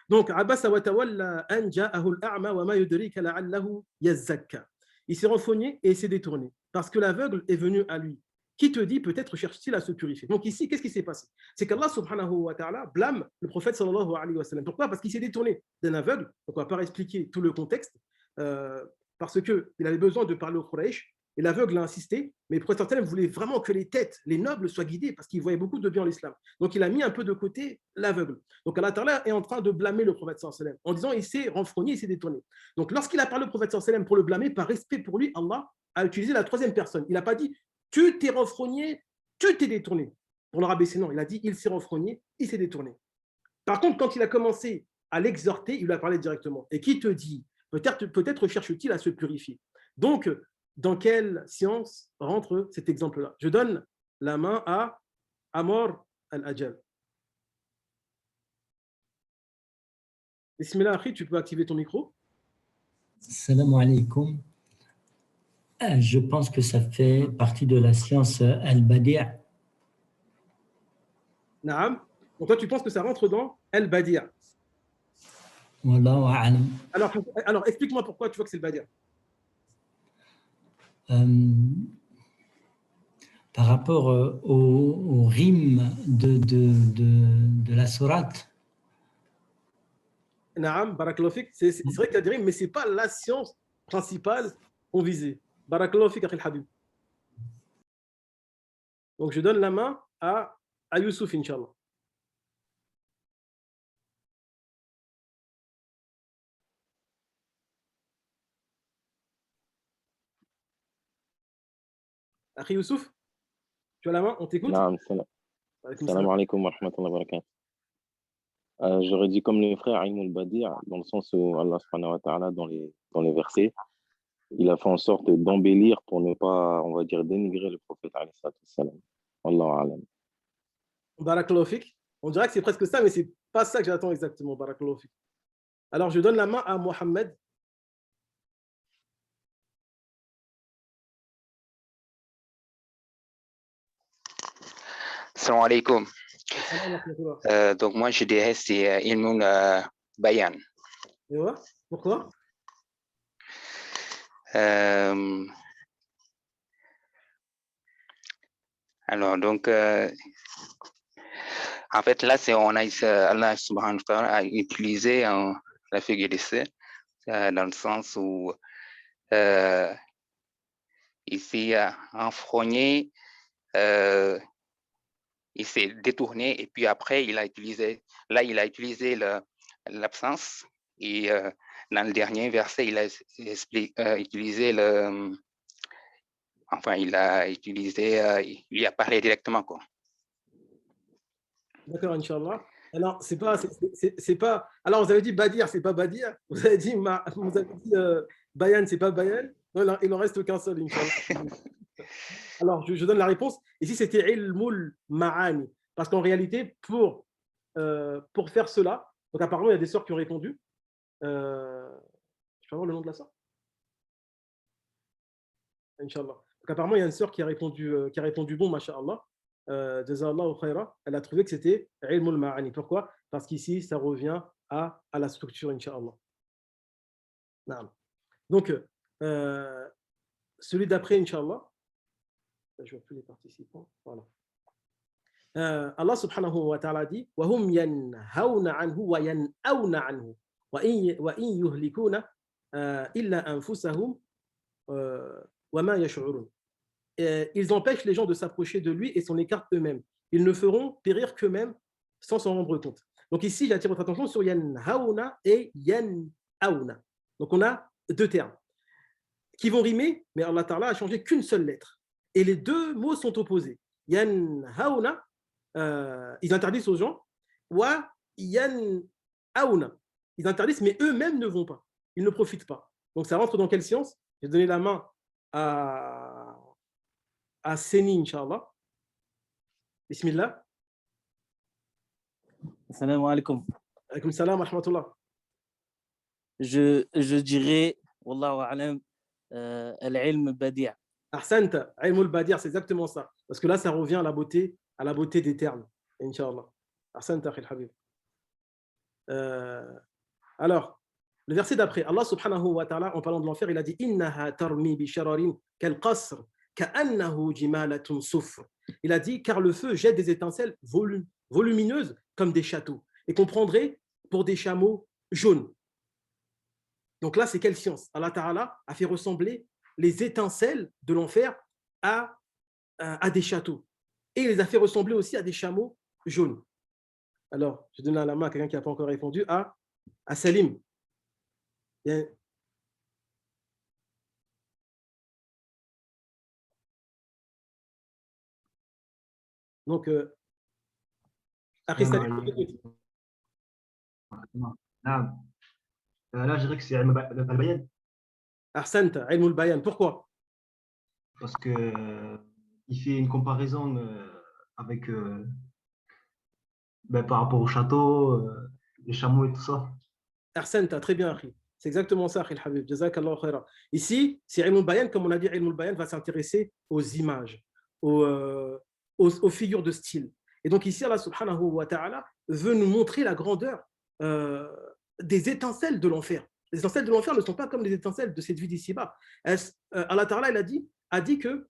Donc, عبس وتولى أن جاءه الأعمى وما يدريك لعله يزكى. Il s'est renfrogné et il s'est détourné parce que l'aveugle est venu à lui. Qui te dit peut-être cherche-t-il à se purifier? Donc ici, qu'est-ce qui s'est passé? C'est qu'Allah subhanahu wa ta'ala blâme le prophète sallallahu alayhi wa sallam. Pourquoi? Parce qu'il s'est détourné d'un aveugle. Donc on ne va pas expliquer tout le contexte parce qu'il avait besoin de parler au Quraysh et l'aveugle a insisté, mais le prophète sallam voulait vraiment que les têtes, les nobles soient guidés parce qu'il voyait beaucoup de bien en l'islam. Donc il a mis un peu de côté l'aveugle. Donc Allah ta'ala est en train de blâmer le prophète sallallahu alayhi wa sallam en disant il s'est renfrogné, il s'est détourné. Donc lorsqu'il a parlé au prophète sallallahu alayhi wa sallam pour le blâmer, par respect pour lui, Allah a utilisé la troisième personne. Il n'a pas dit tu t'es renfrogné, tu t'es détourné. Pour le rabaisser, non, il a dit il s'est renfrogné, il s'est détourné. Par contre, quand il a commencé à l'exhorter, il lui a parlé directement. Et qui te dit peut-être cherche-t-il à se purifier. Donc, dans quelle science rentre cet exemple-là? Je donne la main à Amor Al-Ajal. Bismillah, Akhi, tu peux activer ton micro. Salam alaikum. Je pense que ça fait partie de la science Al-Badi'. Naam. Donc toi, tu penses que ça rentre dans Al-Badi'. Wallahu a'lam. Alors, explique-moi pourquoi tu vois que c'est le Badi'. Par rapport au rime de la sourate. Naam, barakallahu fik. C'est vrai qu'il y a des rimes, mais ce n'est pas la science principale qu'on visait. Barakallahu fik, Akhil Habib. Donc, je donne la main à Youssouf, Inch'Allah. Akhi Youssouf, tu as la main, on t'écoute? Naam, salam alaikum wa rahmatullahi wa barakatuh. J'aurais dit comme le frère Ilm al-Badi', dans le sens où Allah subhanahu wa ta'ala, dans les versets, il a fait en sorte d'embellir pour ne pas, on va dire, dénigrer le prophète alayhi salatu wassalam. Wallahu a'lam. Barakallahu fik. On dirait que c'est presque ça, mais ce n'est pas ça que j'attends exactement. Barakallahu fik. Alors, je donne la main à Mohamed. Salam alaikum. Donc moi je dirais c'est Ilmul Bayan. Et ouais, pourquoi? Alors donc en fait là c'est Allah subhanahu wa ta'ala a utilisé la figure d'essai dans le sens où il s'est enfrogné, il s'est détourné et puis après il a utilisé l'absence et dans le dernier verset il a utilisé il lui a parlé directement quoi. D'accord, Inch'Allah. Alors, c'est pas. Alors, vous avez dit Badir, c'est pas Badir. Vous avez dit Bayan, c'est pas Bayan. Non, il n'en reste qu'un seul, Inch'Allah. Alors, je donne la réponse. Ici, c'était Ilmul Ma'ani. Parce qu'en réalité, pour faire cela, donc apparemment, il y a des sœurs qui ont répondu. Je peux avoir le nom de la sœur? Inch'Allah. Donc apparemment, il y a une sœur qui a répondu bon, masha'Allah. Jazallahu khayra. Elle a trouvé que c'était Ilmul Ma'ani. Pourquoi? Parce qu'ici, ça revient à la structure, Inch'Allah. Donc, celui d'après, Inch'Allah. Je vois plus les participants. Voilà. Allah subhanahu wa ta'ala dit وَهُمْ يَنْهَوْنَ عَنْهُ وَيَنْأَوْنَ عَنْهُ وَإِنْ يُهْلِكُونَ إِلَّا أَنفُسَهُمْ وَمَا يَشْعُرُونَ. Ils empêchent les gens de s'approcher de lui et s'en écartent eux-mêmes. Ils ne feront périr qu'eux-mêmes sans s'en rendre compte. Donc ici, j'attire votre attention sur yanhauna et yan'auna. Donc on a deux termes qui vont rimer, mais Allah Ta'ala a changé qu'une seule lettre. Et les deux mots sont opposés. Yanhauna, ils interdisent aux gens, wa yan'auna. Ils interdisent, mais eux-mêmes ne vont pas. Ils ne profitent pas. Donc ça rentre dans quelle science? J'ai donné la main à Seni, Inch'Allah. Bismillah. Salam alaikum. Alaykoum salam wa rahmatullah. Je dirais والله أعلم العلم بديع. Ahsanta, ilm al-badi', c'est exactement ça. Parce que là, ça revient à la beauté des termes. Inch'Allah. Ahsanta, akhil habib. Alors, le verset d'après, Allah subhanahu wa ta'ala, en parlant de l'enfer, il a dit Innaha tarmi bi shararin kal qasr ka'annahu jimalatun sufr. Il a dit car le feu jette des étincelles volumineuses comme des châteaux. Et qu'on prendrait pour des chameaux jaunes. Donc là, c'est quelle science? Allah ta'ala a fait ressembler les étincelles de l'enfer à des châteaux. Et il les a fait ressembler aussi à des chameaux jaunes. Alors, je donne la main à quelqu'un qui n'a pas encore répondu, à Salim. Donc, après Salim, là, je dirais que c'est Al-Bayan. Ahsanta, ilm al-bayan. Pourquoi? Parce que il fait une comparaison avec par rapport au château, les chameaux et tout ça. Ahsanta, très bien, Akhi. C'est exactement ça, Akhi al-Habib. Jazakallahu khayran. Ici, c'est ilm al-bayan, comme on a dit, ilm al-bayan va s'intéresser aux images, aux figures de style. Et donc ici, Allah subhanahu wa ta'ala veut nous montrer la grandeur des étincelles de l'enfer. Les étincelles de l'enfer ne sont pas comme les étincelles de cette vie d'ici-bas. Allah ta'ala a dit que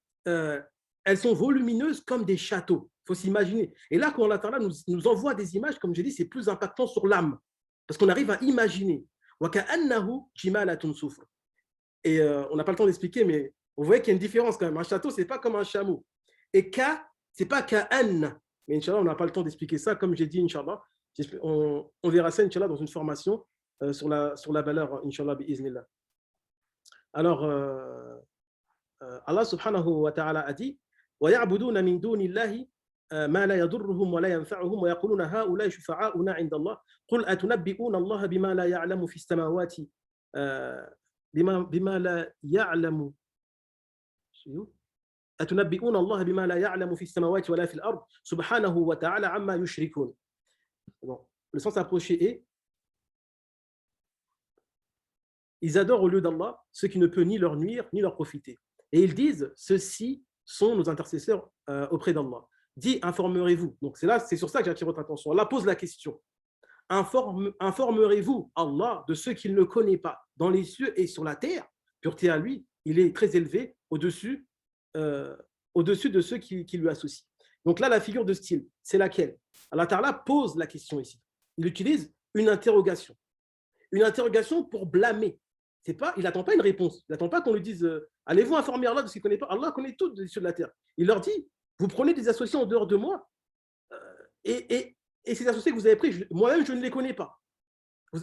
elles sont volumineuses comme des châteaux. Il faut s'imaginer. Et là, quand Allah ta'ala nous envoie des images, comme j'ai dit, c'est plus impactant sur l'âme. Parce qu'on arrive à imaginer. Et on n'a pas le temps d'expliquer, mais vous voyez qu'il y a une différence quand même. Un château, ce n'est pas comme un chameau. Et ka, ce n'est pas ka'an. Mais Inch'Allah, on n'a pas le temps d'expliquer ça. Comme j'ai dit, Inch'Allah, on verra ça, Inch'Allah, dans une formation sur la valeur, Inch'Allah, bi'iznillah. Alors, Allah subhanahu wa ta'ala a dit وَيَعْبُدُونَ مِن دُونِ اللَّهِ ما لا يضرهم ولا ينفعهم ويقولون هؤلاء شفعاؤنا عند الله قل أتنبئون الله بما لا يعلم في السماوات بما لا يعلم أتنبئون الله بما لا يعلم في السماوات ولا في الأرض سبحانه وتعالى عما يشركون. Bon, le sens approché est ils adorent au lieu d'Allah ce qui ne peut ni leur nuire ni leur profiter. Et ils disent ceux-ci sont nos intercesseurs auprès d'Allah. Dit informerez-vous. Donc c'est sur ça que j'attire votre attention. Allah pose la question. Informerez-vous Allah de ceux qu'il ne connaît pas dans les cieux et sur la terre. Pureté à lui, il est très élevé au-dessus de ceux qui lui associent. Donc là, la figure de style, c'est laquelle? Allah Ta'ala pose la question ici. Il utilise une interrogation. Une interrogation pour blâmer. Il n'attend pas une réponse. Il n'attend pas qu'on lui dise allez-vous informer Allah de ce qu'il ne connaît pas. Allah connaît tout des cieux de la terre. Il leur dit vous prenez des associés en dehors de moi et ces associés que vous avez pris, moi-même, je ne les connais pas.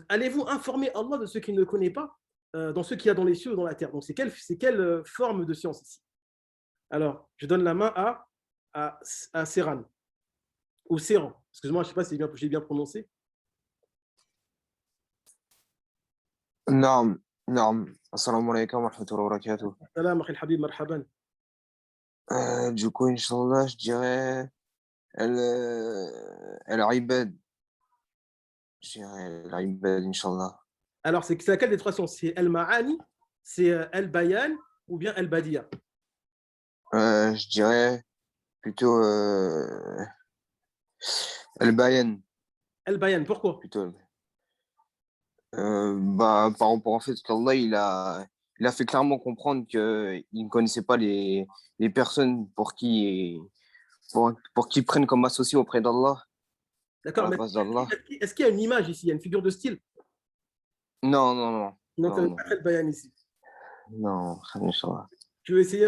Allez-vous informer Allah de ce qu'il ne connaît pas dans ce qu'il y a dans les cieux ou dans la terre? Donc, c'est quelle forme de science ici? Alors, je donne la main à Serran, ou Serran. Excuse-moi, je ne sais pas si j'ai bien prononcé. نعم نعم السلام عليكم ورحمة الله وبركاته. Salam, akhil habib, marhaban. Du coup, Inch'Allah, je dirais Al-Ibad. Je dirais Al-Ibad, Inch'Allah. Alors, c'est laquelle des trois sciences? C'est Al-Ma'ani, c'est Al-Bayan ou bien Al-Badi'a? Je dirais plutôt Al-Bayan. Al-Bayan, pourquoi? Plutôt. Par rapport au fait qu'Allah, il a fait clairement comprendre qu'il ne connaissait pas les personnes pour qui prennent comme associés auprès d'Allah. D'accord, mais est-ce qu'il y a une image ici? Il y a une figure de style? Non, non, non. Non, tu n'as pas le bayan ici. Non, Inch'Allah. Tu veux essayer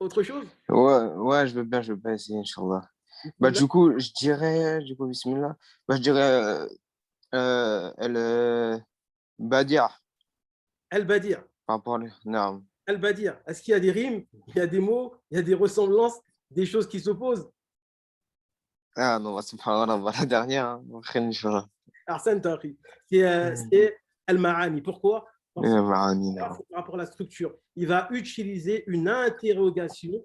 autre chose? Ouais, je veux bien essayer, Inch'Allah. Du coup, bismillah. Je dirais Al-Badia. Al-Badia. Non. Al-Badia. Est-ce qu'il y a des rimes, il y a des mots, il y a des ressemblances, des choses qui s'opposent? Ah non, subhanallah, la dernière. Inch'Allah. Arsène Tari. C'est Al-Ma'ani. Pourquoi? Par rapport à la structure. Il va utiliser une interrogation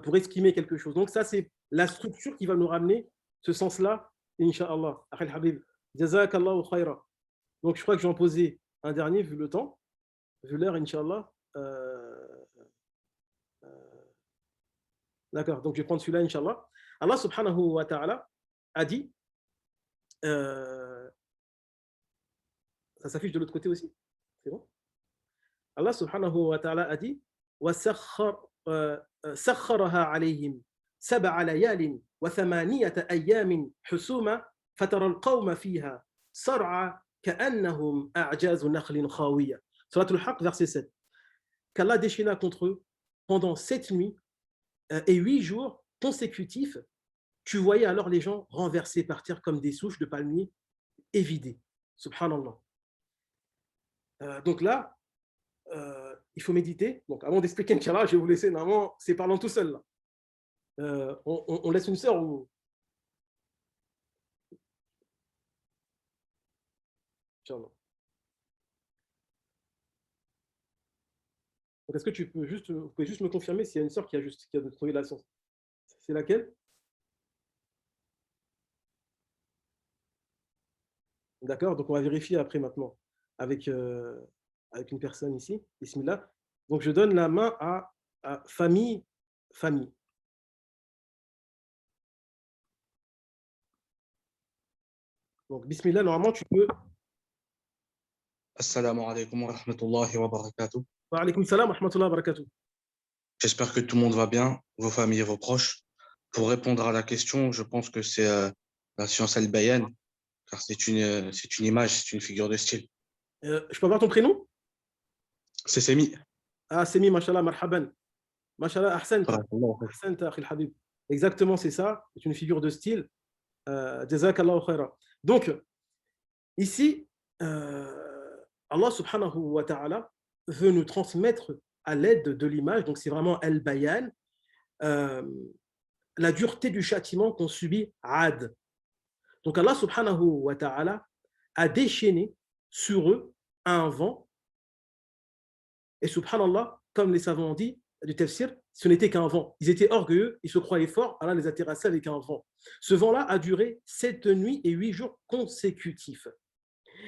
pour exprimer quelque chose. Donc ça, c'est la structure qui va nous ramener ce sens-là, Inch'Allah. Akhil Habib. Jazakallahu khayra. Donc je crois que je vais en poser un dernier vu le temps. vu l'heure, Inch'Allah. D'accord, donc je vais prendre celui-là, Inch'Allah. Allah subhanahu wa ta'ala a dit, ça s'affiche de l'autre côté aussi, c'est bon? Allah subhanahu wa ta'ala a dit, سخرها عليهم 7 ليال و8 أيام حسوما فترى القوم فيها صرعى كأنهم أعجاز نخل خاوية. Surat al-Haqq, verset 7. Qu'Allah déchaîna contre eux pendant 7 nuits et 8 jours consécutifs. Tu voyais alors les gens renversés par terre comme des souches de palmiers évidées. Subhanallah. Donc là, il faut méditer. Donc avant d'expliquer, Inch'Allah, je vais vous laisser. Normalement, c'est parlant tout seul. Là. On laisse une sœur ou. Inch'Allah. Est-ce que vous pouvez juste me confirmer s'il y a une sœur qui a trouvé la science? C'est laquelle? D'accord, donc on va vérifier après maintenant avec une personne ici. Bismillah. Donc je donne la main à famille. Donc bismillah, normalement tu peux. Assalamu alaikum wa rahmatullahi wa barakatuh. Wa alaykum salam wa rahmatullahi wa barakatuh. J'espère que tout le monde va bien, vos familles et vos proches. Pour répondre à la question, je pense que c'est la science al-bayan, car c'est une image, c'est une figure de style. Je peux avoir ton prénom? C'est Semi. Ah, Semi, mashallah, marhaban. Mashallah, ahsanta. Ahsanta, akhil habib. Exactement, c'est ça. C'est une figure de style. Jazakallahu khaira. Donc, ici, Allah subhanahu wa ta'ala veut nous transmettre à l'aide de l'image, donc c'est vraiment al-bayan, la dureté du châtiment qu'ont subi Ad. Donc Allah subhanahu wa ta'ala a déchaîné sur eux un vent, et subhanallah, comme les savants ont dit du tafsir, ce n'était qu'un vent. Ils étaient orgueilleux, ils se croyaient forts, Allah les a terrassés avec un vent. Ce vent-là a duré 7 nuits et 8 jours consécutifs.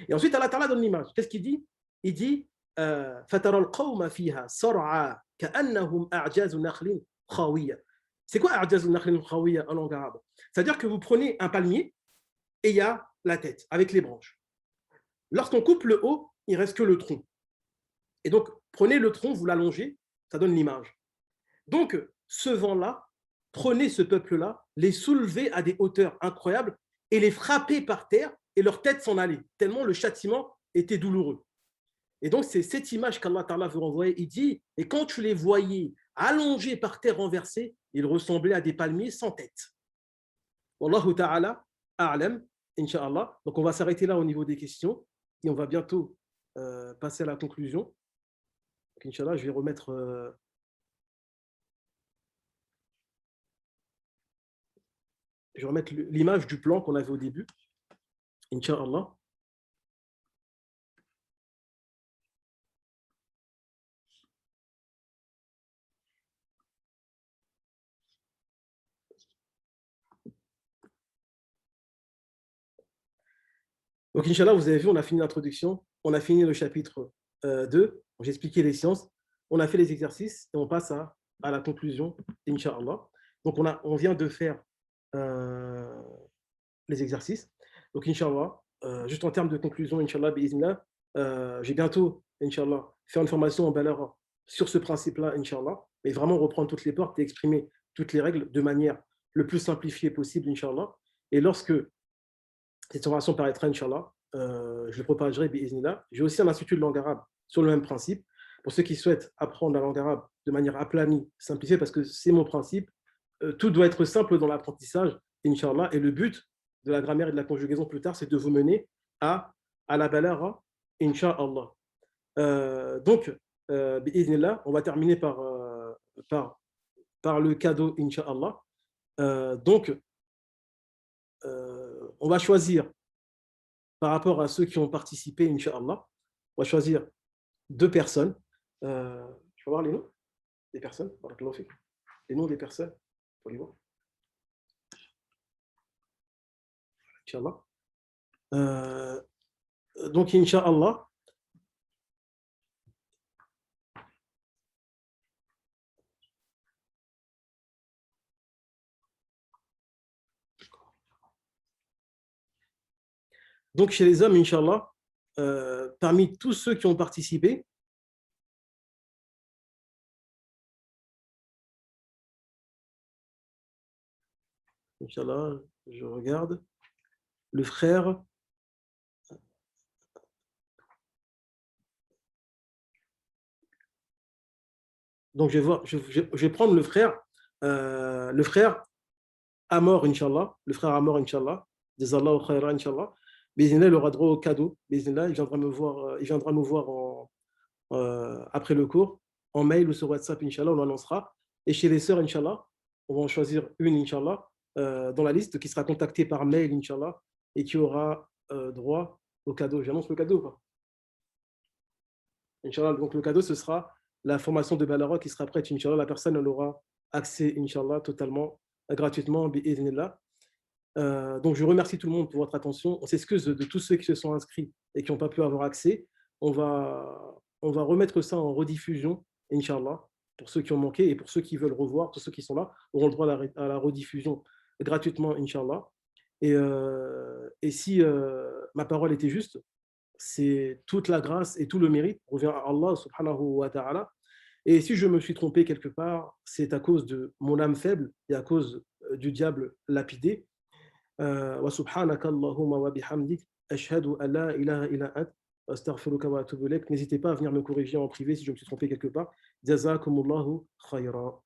Et ensuite, Allah Ta'ala donne l'image. Qu'est-ce qu'il dit? Il dit فَتَرَى الْقَوْمَ فِيهَا صَرْعَى كَأَنَّهُمْ أَعْجَازُ نَخْلٍ خَاوِيَّةٍ. C'est quoi أَعْجَازُ نَخْلٍ خَاوِيَّةٍ en langue arabe? C'est-à-dire que vous prenez un palmier et il y a la tête avec les branches. Lorsqu'on coupe le haut, il ne reste que le tronc. Et donc, prenez le tronc, vous l'allongez, ça donne l'image. Donc, ce vent-là, prenez ce peuple-là, les soulever à des hauteurs incroyables et les frapper par terre et leur tête s'en allait, tellement le châtiment était douloureux. Et donc, c'est cette image qu'Allah Ta'ala veut renvoyer. Il dit, et quand tu les voyais allongés par terre renversés, ils ressemblaient à des palmiers sans tête. Wallahu Ta'ala, a'lam, Inch'Allah. Donc, on va s'arrêter là au niveau des questions et on va bientôt passer à la conclusion. Donc, Inch'Allah, je vais remettre... Je vais remettre l'image du plan qu'on avait au début. Inch'Allah. Donc, Inch'Allah, vous avez vu, on a fini l'introduction, on a fini le chapitre 2, j'ai expliqué les sciences, on a fait les exercices et on passe à la conclusion, Inch'Allah. Donc, on vient de faire les exercices. Donc, Inch'Allah, juste en termes de conclusion, Inch'Allah, bi'iznillah, j'ai bientôt, Inch'Allah, faire une formation en valeur sur ce principe-là, Inch'Allah, mais vraiment reprendre toutes les portes et exprimer toutes les règles de manière le plus simplifiée possible, Inch'Allah. Et lorsque cette formation paraîtra, Inch'Allah, je le propagerai, bi'iznillah. J'ai aussi un institut de langue arabe sur le même principe. Pour ceux qui souhaitent apprendre la langue arabe de manière aplanie, simplifiée, parce que c'est mon principe, tout doit être simple dans l'apprentissage, Inch'Allah, et le but de la grammaire et de la conjugaison plus tard, c'est de vous mener à la balagha, Inch'Allah. Donc, bi'iznillah, on va terminer par le cadeau, Inch'Allah. Donc, on va choisir, par rapport à ceux qui ont participé, Inch'Allah, on va choisir 2 personnes. Je peux voir les noms des personnes? Les noms des personnes, pour les voir. Inch'Allah. Donc, Inch'Allah, Donc, chez les hommes, Inch'Allah, parmi tous ceux qui ont participé, Inch'Allah, je regarde, le frère, donc je vais prendre le frère Amor, Inch'Allah, le frère Amor, Inch'Allah, Jazallahu khayra, Inch'Allah. Bismillah, il aura droit au cadeau. Bismillah, il viendra nous voir après le cours, en mail ou sur WhatsApp, Inch'Allah, on l'annoncera. Et chez les sœurs, Inch'Allah, on va en choisir une, Inch'Allah, dans la liste qui sera contactée par mail, Inch'Allah, et qui aura droit au cadeau. J'annonce le cadeau ou pas? Inch'Allah, donc le cadeau, ce sera la formation de Balara qui sera prête, Inch'Allah. La personne, elle aura accès, Inch'Allah, totalement, gratuitement, bi'idhnillah. Donc, je remercie tout le monde pour votre attention. On s'excuse de tous ceux qui se sont inscrits et qui n'ont pas pu avoir accès. On va remettre ça en rediffusion, Inch'Allah, pour ceux qui ont manqué et pour ceux qui veulent revoir, tous ceux qui sont là, auront le droit à la rediffusion gratuitement, Inch'Allah. Et si ma parole était juste, c'est toute la grâce et tout le mérite revient à Allah subhanahu wa ta'ala. Et si je me suis trompé quelque part, c'est à cause de mon âme faible et à cause du diable lapidé. Wa subhanaka Allahumma wa bihamdik ashhadu an la ilaha illa ant astaghfiruka wa atubu ilaik. N'hésitez pas à venir me corriger en privé si je me suis trompé quelque part. Jazakumullahu khayra.